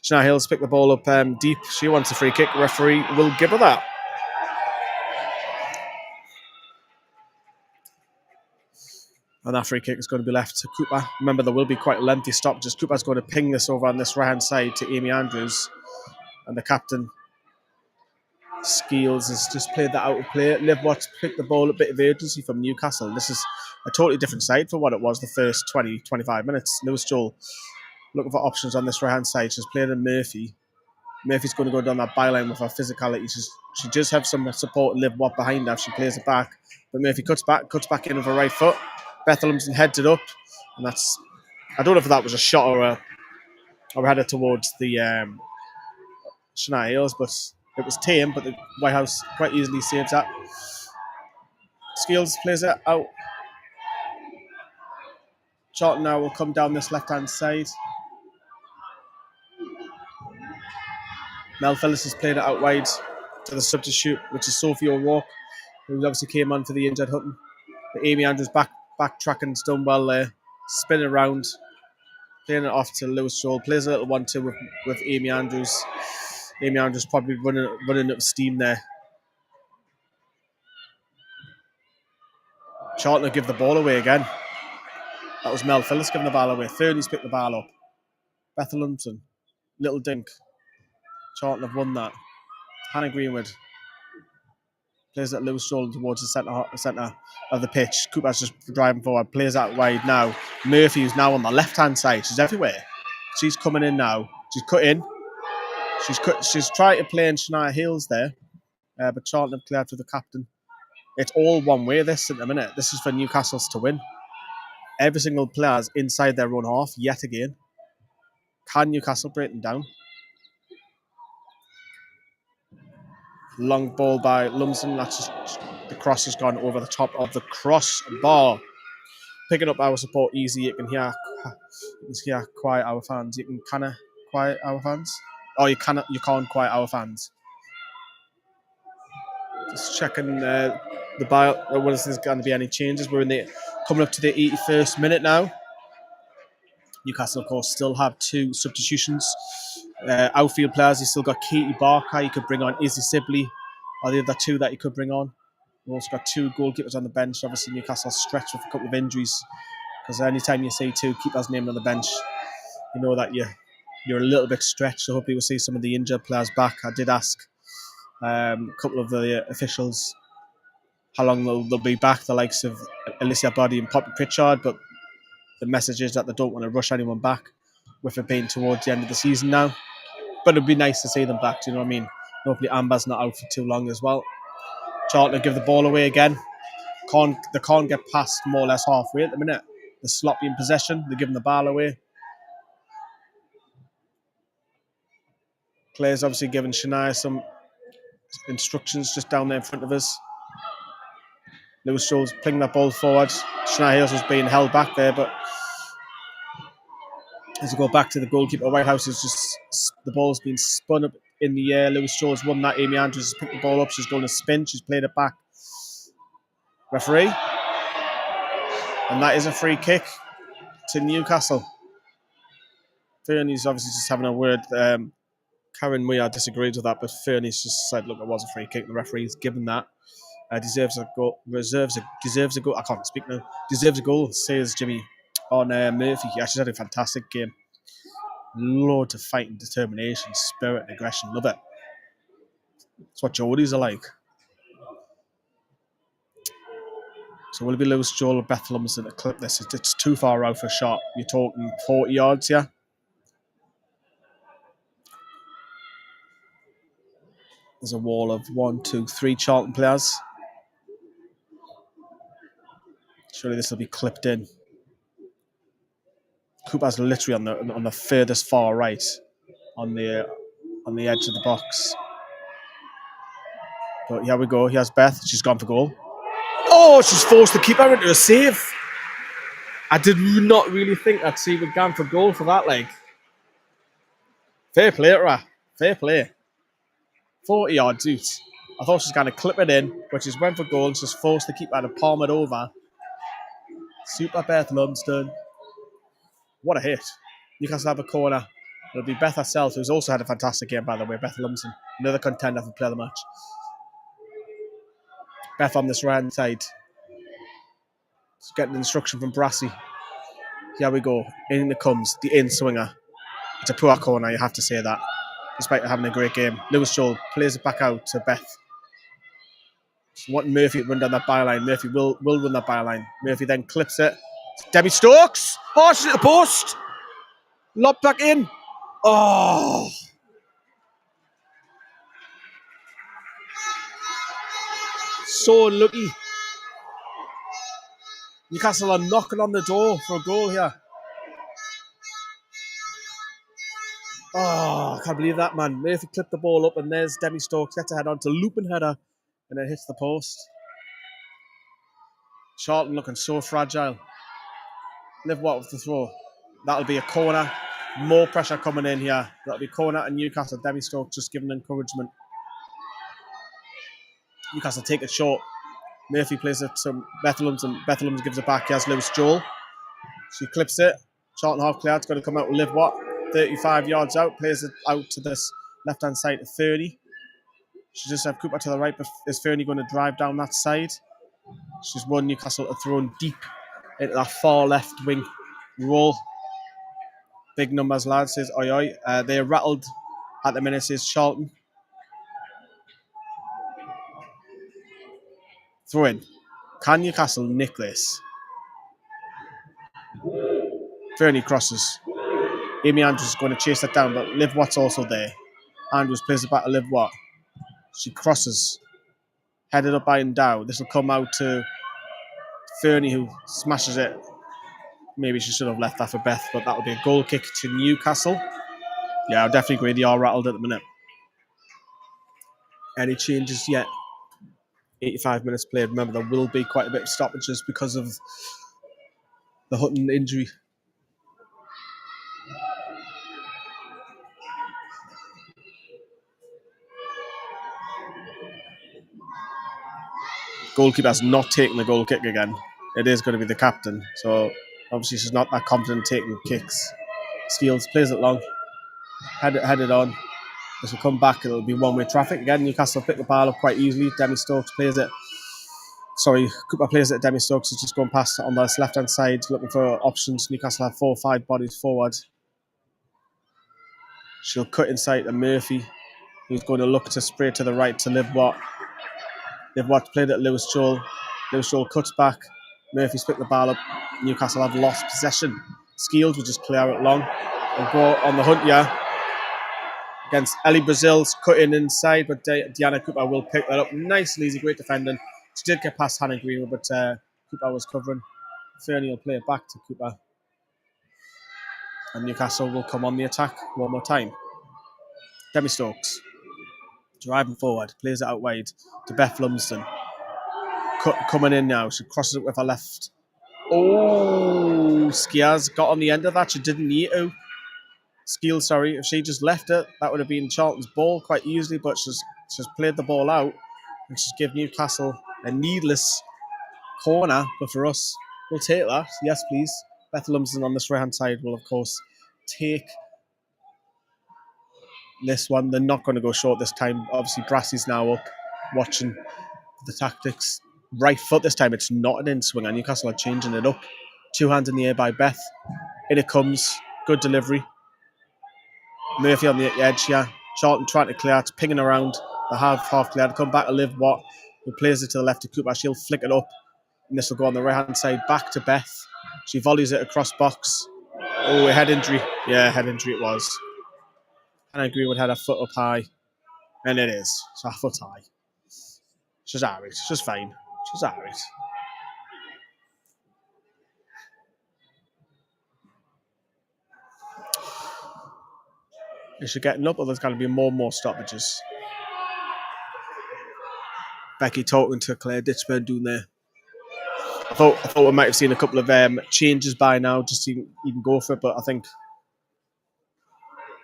Shania Hayles picked the ball up deep. She wants a free kick. Referee will give her that. And that free kick is going to be left to Cooper. Remember, there will be quite a lengthy stop. Just Cooper's going to ping this over on this right-hand side to Amy Andrews. And the captain, Skeels, has just played that out of play. Liv Watts picked the ball, a bit of urgency from Newcastle. This is a totally different side for what it was the first 20, 25 minutes. Lewis Joel looking for options on this right-hand side. She's played in Murphy. Murphy's going to go down that byline with her physicality. She does have some support and Liv Watt behind her if she plays it back. But Murphy cuts back in with her right foot. Bethelum's heads it up. And that's, I don't know if that was a shot or a header towards the Shania Hayles, but it was tame, but the White House quite easily saves that. Skeels plays it out. Charlton now will come down this left-hand side. Mel Phillips has played it out wide to the substitute, which is Sophie O'Rourke, who obviously came on for the injured Hutton. But Amy Andrews backtracking's done well there. Spinning around, playing it off to Lewis Joel. Plays a little 1-2 with Amy Andrews. Amy Andrews probably running up steam there. Charlton will give the ball away again. That was Mel Phillips giving the ball away. Fernie's picked the ball up. Bethelumson, little dink. Charlton have won that. Hannah Greenwood plays that Lewis Joel towards the centre of the pitch. Cooper's just driving forward. Plays that wide now. Murphy, who's now on the left-hand side. She's everywhere. She's coming in now. She's cut in. She's trying to play in Shania Hayles there. But Charlton have cleared for the captain. It's all one way this at the minute. This is for Newcastle's to win. Every single player is inside their own half yet again. Can Newcastle break them down? Long ball by Lumsden. That's just, the cross has gone over the top of the crossbar. Picking up our support easy. You can hear quiet our fans. You can kind of quiet our fans. Or you can't quiet our fans. Just checking the bio. Whether there's going to be any changes. We're coming up to the 81st minute now. Newcastle, of course, still have 2 substitutions. Outfield players, you still got Katie Barker. You could bring on Izzy Sibley, or the other 2 that you could bring on. We've also got 2 goalkeepers on the bench. Obviously, Newcastle stretched with a couple of injuries, because anytime you see 2 keepers named on the bench, you know that you're a little bit stretched. So hopefully we'll see some of the injured players back. I did ask a couple of the officials how long they'll be back, the likes of Alicia Boddy and Poppy Pritchard, but the message is that they don't want to rush anyone back, with it being towards the end of the season now. But it'd be nice to see them back, do you know what I mean? Hopefully Amber's not out for too long as well. Charlton give the ball away again. They can't get past more or less halfway at the minute. They're sloppy in possession. They're giving the ball away. Claire's obviously giving Shania some instructions just down there in front of us. Lewis Jones playing that ball forward. Shania Hayles was being held back there, but as we go back to the goalkeeper, Whitehouse is just, the ball's been spun up in the air. Lewis Jones won that. Amy Andrews has picked the ball up. She's going to spin. She's played it back. Referee. And that is a free kick to Newcastle. Fernie's obviously just having a word. Karen Weir disagrees with that, but Fernie's just said, look, it was a free kick. The referee's given that. Deserves a goal. Deserves a goal. I can't speak now. Deserves a goal, says Jimmy on Murphy. He actually had a fantastic game. Loads of fighting, determination, spirit, and aggression. Love it. That's what Geordies are like. So will it be Lewis Joel or Beth Lumsden to clip this? It's too far out for a shot. You're talking 40 yards, yeah? There's a wall of 1, 2, 3 Charlton players. Surely this will be clipped in. Cooper's literally on the furthest far right, on the edge of the box. But here we go. Here's Beth. She's gone for goal. Oh, she's forced the keeper into a save. I did not really think that she would go for goal for that leg. Fair play to her. Fair play. 40 yards out. I thought she was going to clip it in, but she's went for goal and she's forced the keeper to palm it over. Super Beth Lumsden. What a hit. Newcastle have a corner. It'll be Beth herself, who's also had a fantastic game, by the way. Beth Lumsden. Another contender for player of the match. Beth on this right side. She's getting an instruction from Brassy. Here we go. In it comes. The in swinger. It's a poor corner, you have to say that. Despite having a great game. Lewis Joel plays it back out to Beth. She's wanting Murphy to run down that byline. Murphy will run that byline. Murphy then clips it. Debbie Stokes. Oh, she's at the post. Lob back in. Oh. So unlucky. Newcastle are knocking on the door for a goal here. Oh, I can't believe that, man. Murphy clipped the ball up and there's Debbie Stokes. Gets her head on to looping header and it hits the post. Charlton looking so fragile. Live what with the throw. That'll be a corner. More pressure coming in here. That'll be corner and Newcastle. Debbie Stokes just giving encouragement. Newcastle take it short. Murphy plays it to Bethelums and Bethelums gives it back. Here's Lewis Joel. She clips it. Charlton half clear. It's going to come out with Live what? 35 yards out. Plays it out to this left-hand side to 30. She just have Cooper to the right, but is Fernie going to drive down that side? She's won Newcastle are thrown deep into that far left wing role. Big numbers, lads, says oi oi. They're rattled at the minute, says Charlton. Throw in. Can Newcastle nick this? Fernie crosses. Amy Andrews is going to chase that down, but Liv Watt's also there. Andrews plays it back to Liv Watt. She crosses. Headed up by Dow. This will come out to Fernie, who smashes it. Maybe she should have left that for Beth, but that would be a goal kick to Newcastle. Yeah, I definitely agree. They are rattled at the minute. Any changes yet? 85 minutes played. Remember, there will be quite a bit of stoppages because of the Hutton injury. Goalkeeper's not taking the goal kick again. It is going to be the captain. So obviously she's not that confident taking kicks. Skeels plays it long. Headed on. This will come back. It'll be one-way traffic. Again, Newcastle pick the ball up quite easily. Demi Stokes plays it. Sorry, Cooper plays it. Demi Stokes is just going past on the left-hand side, looking for options. Newcastle have 4 or 5 bodies forward. She'll cut inside to Murphy, who's going to look to spray to the right to Liv Watt. Liv Watt played at Lewis Joel. Lewis Joel cuts back. Murphy's picked the ball up. Newcastle have lost possession. Skeels will just clear it long and go on the hunt, yeah. Against Ellie Brazil's cutting inside, but Deanna Cooper will pick that up. Nice, easy, great defending. She did get past Hannah Greenwood, but Cooper was covering. Fernie will play it back to Cooper. And Newcastle will come on the attack one more time. Demi Stokes, driving forward, plays it out wide to Beth Lumsden. Coming in now, she crosses it with her left. Oh, Skiaz got on the end of that. She didn't need to. Skeel, sorry. If she just left it, that would have been Charlton's ball quite easily, but she's played the ball out and she's given Newcastle a needless corner, but for us, we'll take that. Yes, please. Beth Lumsden on this right-hand side will, of course, take this one. They're not going to go short this time. Obviously, Brassy's now up, watching the tactics. Right foot this time. It's not an in-swing, and Newcastle are changing it up. 2 hands in the air by Beth. In it comes. Good delivery. Murphy on the edge, yeah. Charlton trying to clear. It's pinging around. The half cleared. Come back to Liv Watt, who plays it to the left to Cooper. She'll flick it up. And this will go on the right-hand side. Back to Beth. She volleys it across box. Oh, a head injury. Yeah, head injury it was. Hannah Greenwood had her foot up high. And it is. So her foot high. She's alright. She's fine. She's alright. Is she getting up, or there's going to be more and more stoppages? Becky talking to Claire Ditchburn doing there. I thought we might have seen a couple of changes by now just to even go for it, but I think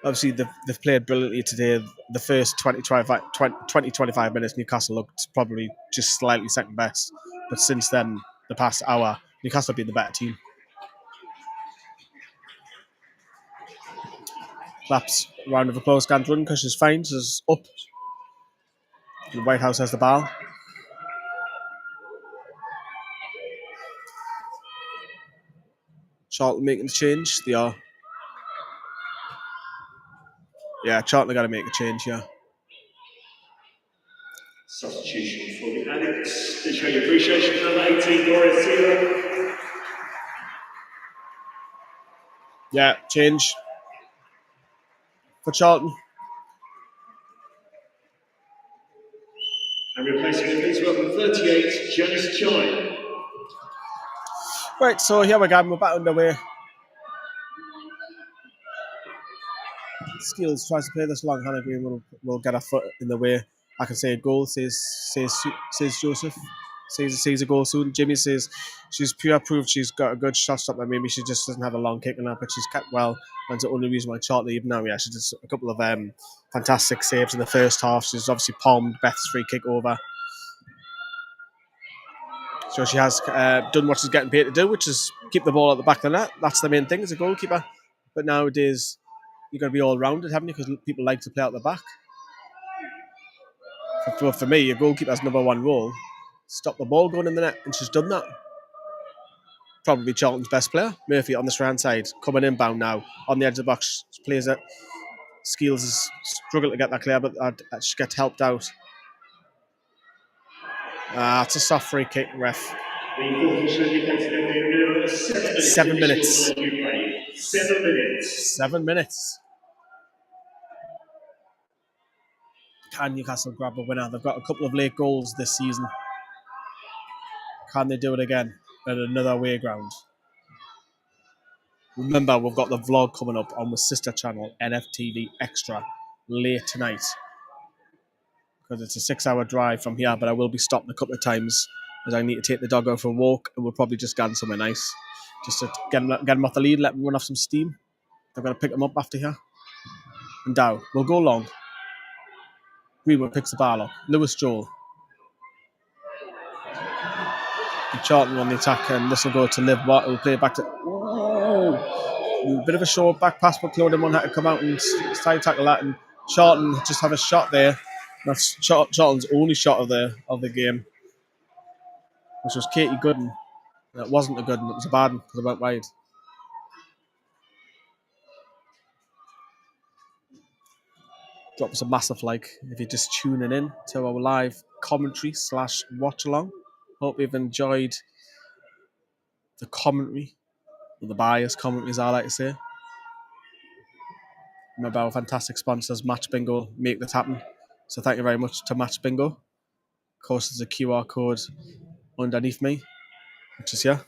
obviously they've played brilliantly today. The first 20-25 minutes, Newcastle looked probably just slightly second best, but since then, the past hour, Newcastle have been the better team. Claps, round of applause, can't run because she's fine, she's up. The White House has the ball. Charlton making the change, they are. Yeah, Charlton got to make a change, yeah. Substitution for the Addicts. To show your appreciation, number 18, Doris Sealer. Yeah, change for Charlton. And replacing him, please welcome 38, Janice Chine. Right, so here we go. We're back underway. Skills tries to play this long. Hannah Green will get her foot in the way. I can say a goal, says Joseph. Says a goal soon. Jimmy says she's pure proof she's got a good shot stopper. Maybe she just doesn't have a long kick in her, but she's kept well. And it's the only reason why Charlton even now, yeah, she did a couple of fantastic saves in the first half. She's obviously palmed Beth's free kick over. So she has done what she's getting paid to do, which is keep the ball at the back of the net. That's the main thing as a goalkeeper. But nowadays, you've got to be all-rounded, haven't you? Because people like to play out the back. For me, a goalkeeper's number one role stop the ball going in the net, and she's done that. Probably Charlton's best player, Murphy, on this right hand side, coming inbound now on the edge of the box. Plays it. Skeels is struggling to get that clear, but she gets helped out. It's a soft free kick, ref. 7 minutes. 7 minutes. Can Newcastle grab a winner? They've got a couple of late goals this season. Can they do it again at another away ground? Remember, we've got the vlog coming up on the sister channel, NFTV Extra, late tonight. Because it's a 6-hour drive from here, but I will be stopping a couple of times as I need to take the dog out for a walk, and we'll probably just go on somewhere nice. Just to get him off the lead, let him run off some steam. I've got to pick him up after here. And Dow, we'll go long. Greenwood picks the ball up. Lewis Joel. And Charlton on the attack, and this will go to Liv Watt, who will play it back to... Whoa! A bit of a short back pass, but Claude one had to come out and side tackle that, and Charlton just have a shot there. That's Charlton's only shot of the game, which was Katie Gooden. And it wasn't a good one, it was a bad one because it went wide. Drop us a massive like if you're just tuning in to our live commentary / watch along. Hope you've enjoyed the commentary, or the bias commentary as I like to say. Remember our fantastic sponsors, Match Bingo, make this happen. So thank you very much to Match Bingo. Of course, there's a QR code underneath me, which is here.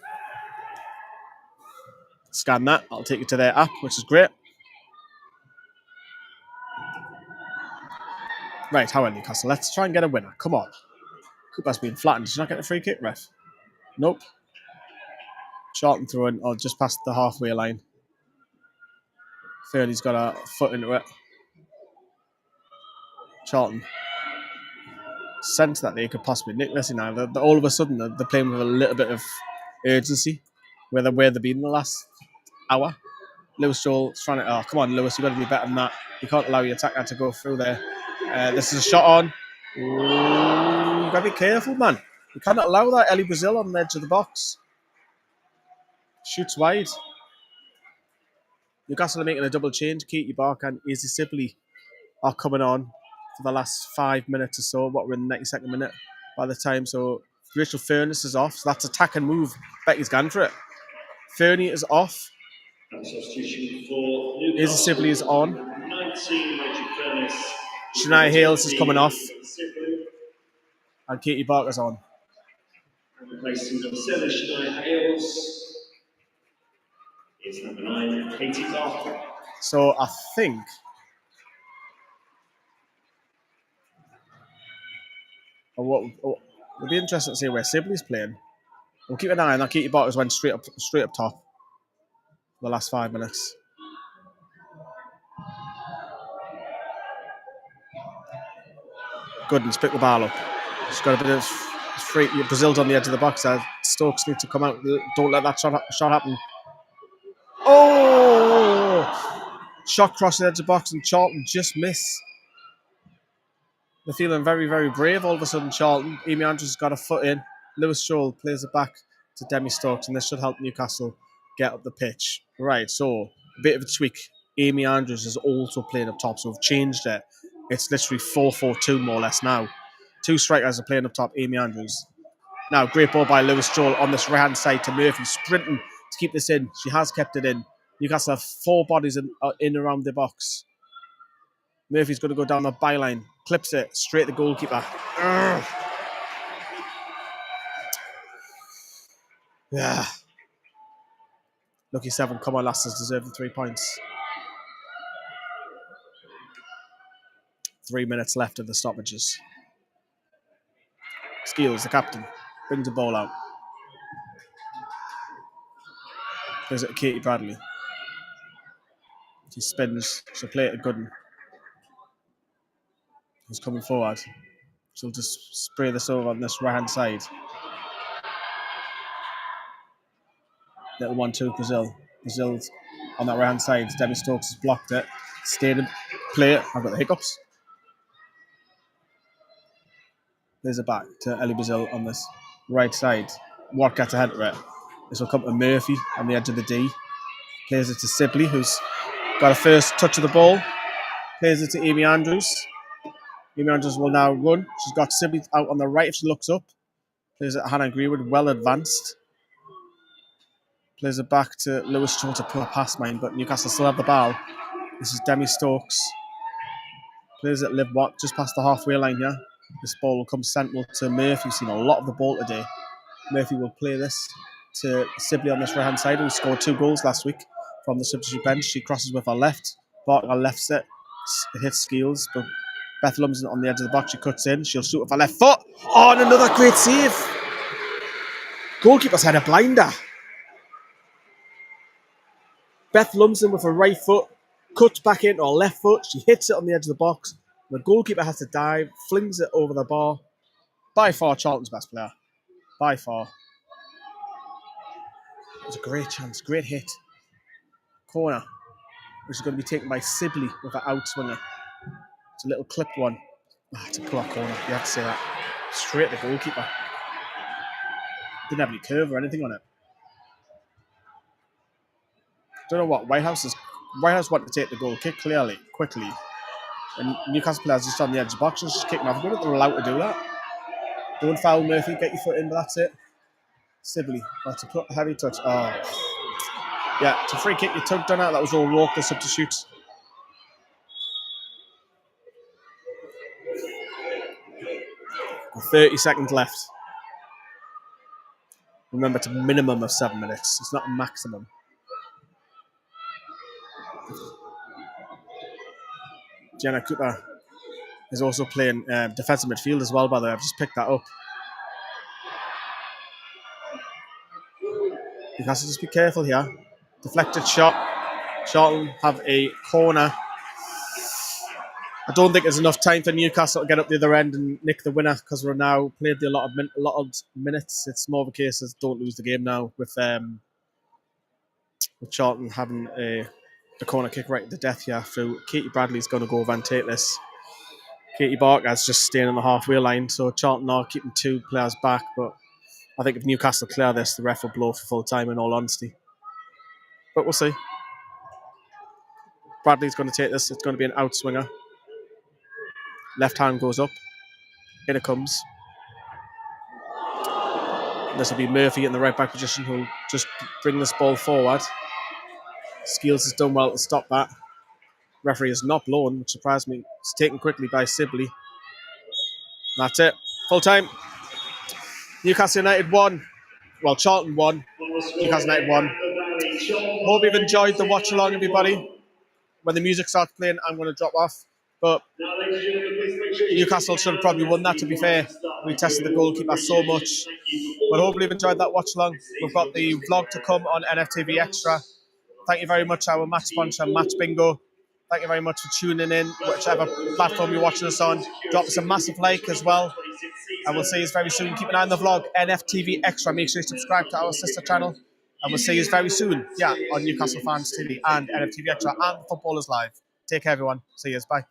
Scan that, I'll take you to their app, which is great. Right, how are Newcastle? Let's try and get a winner. Come on. Cooper's been flattened. Did you not get a free kick, ref? Nope. Charlton through in, or just past the halfway line. Fairly's got a foot into it. Charlton sense that they could possibly nick this now. All of a sudden, they're playing with a little bit of urgency where they've been in the last hour. Lewis Joel's trying to... Oh, come on, Lewis, you've got to be better than that. You can't allow your attacker to go through there. This is a shot on. Ooh, you've got to be careful, man. You cannot allow that. Ellie Brazil on the edge of the box. Shoots wide. Newcastle are making a double change. Katie Barker and Izzy Sibley are coming on for the last 5 minutes or so. We're in the 92nd minute by the time. So Rachel Furness is off. So that's attack and move. Becky's gone for it. Fernie is off. Izzy Sibley is on. Shania Hayles is coming off. And Katie Barker's on. Replacing Shania Hayles is number 9, Katie Barker. So I think it'll be interesting to see where Sibley's playing. We'll keep an eye on that. Katie Barker's went straight up top for the last 5 minutes. Goodens pick the ball up. She's got a bit of free. Brazil's on the edge of the box. Stokes need to come out. Don't let that shot happen. Oh! Shot across the edge of the box and Charlton just miss. They're feeling very, very brave all of a sudden, Charlton. Amy Andrews has got a foot in. Lewis Joel plays it back to Demi Stokes, and this should help Newcastle get up the pitch. Right, so a bit of a tweak. Amy Andrews is also playing up top, so we've changed it. It's literally 4-4-2 more or less now. 2 strikers are playing up top, Amy Andrews. Now, great ball by Lewis Joel on this right-hand side to Murphy, sprinting to keep this in. She has kept it in. Newcastle have 4 bodies in around the box. Murphy's going to go down the byline. Clips it straight to the goalkeeper. Urgh. Yeah. Lucky 7. Come on, lasses. Deserve the 3 points. 3 minutes left of the stoppages. Skeels, the captain, brings the ball out. Gives it to Katie Bradley. She spins. She'll play it to Gooden. Who's coming forward. She'll just spray this over on this right-hand side. Little 1-2 Brazil. Brazil's on that right-hand side. Demi Stokes has blocked it. Stayed in play it. I've got the hiccups. There's a back to Ellie on this right side. What gets ahead of it? This will come to Murphy on the edge of the D. Plays it to Sibley, who's got a first touch of the ball. Plays it to Amy Andrews. Amy Andrews will now run. She's got Sibley out on the right if she looks up. Plays it to Hannah Greenwood, well advanced. Plays it back to Lewis Jones, a poor pass mine, but Newcastle still have the ball. This is Demi Stokes. Plays it Liv Watt just past the halfway line here. This ball will come central to Murphy. We've seen a lot of the ball today. Murphy will play this to Sibley on this right-hand side, who scored 2 goals last week from the substitute bench. She crosses with her left. Barker lefts it. It hits Skeels, but Bethlum's on the edge of the box. She cuts in. She'll shoot with her left foot. Oh, and another great save. Goalkeeper's had a blinder. Beth Lumsden with her right foot, cuts back into her left foot. She hits it on the edge of the box. The goalkeeper has to dive, flings it over the bar. By far, Charlton's best player. By far. It was a great chance, great hit. Corner, which is going to be taken by Sibley with an outswinger. It's a little clipped one. It's a poor corner, you have to say that. Straight to the goalkeeper. Didn't have any curve or anything on it. Don't know what Whitehouse wanted to take the goal kick quickly. And Newcastle players just on the edge of the box and just kicking off. I don't think they're allowed to do that. Don't foul Murphy, get your foot in, but that's it. Sibley, that's a heavy touch. Oh. Yeah, it's a free kick. You took done out. That was all Rourke, the substitute. With 30 seconds left. Remember, it's a minimum of 7 minutes. It's not a maximum. Jenna Cooper is also playing defensive midfield as well, by the way. I've just picked that up. You have to just be careful here. Deflected shot. Charlton have a corner. I don't think there's enough time for Newcastle to get up the other end and nick the winner, because we're now played a lot of minutes. It's more of a case of don't lose the game now with Charlton having a corner kick right to death here through. Katie Bradley's going to go over and take this. Katie Barker's just staying on the halfway line, so Charlton are keeping 2 players back, but I think if Newcastle clear this, the ref will blow for full time, in all honesty. But we'll see. Bradley's going to take this. It's going to be an outswinger. Left hand goes up. In it comes. This will be Murphy in the right back position, who'll just bring this ball forward. Skeels has done well to stop that. Referee is not blown, which surprised me. It's taken quickly by Sibley. That's it. Full time. Newcastle United won. Well, Charlton won. Newcastle United won. Hope you've enjoyed the watch along, everybody. When the music starts playing, I'm going to drop off. But Newcastle should have probably won that, to be fair. We tested the goalkeeper so much. But hopefully you've enjoyed that watch along. We've got the vlog to come on NFTV Extra. Thank you very much, our match sponsor, Match Bingo. Thank you very much for tuning in, whichever platform you're watching us on. Drop us a massive like as well. And we'll see you very soon. Keep an eye on the vlog, NFTV Extra. Make sure you subscribe to our sister channel. And we'll see you very soon, on Newcastle Fans TV and NFTV Extra and Footballers Live. Take care, everyone. See you. Bye.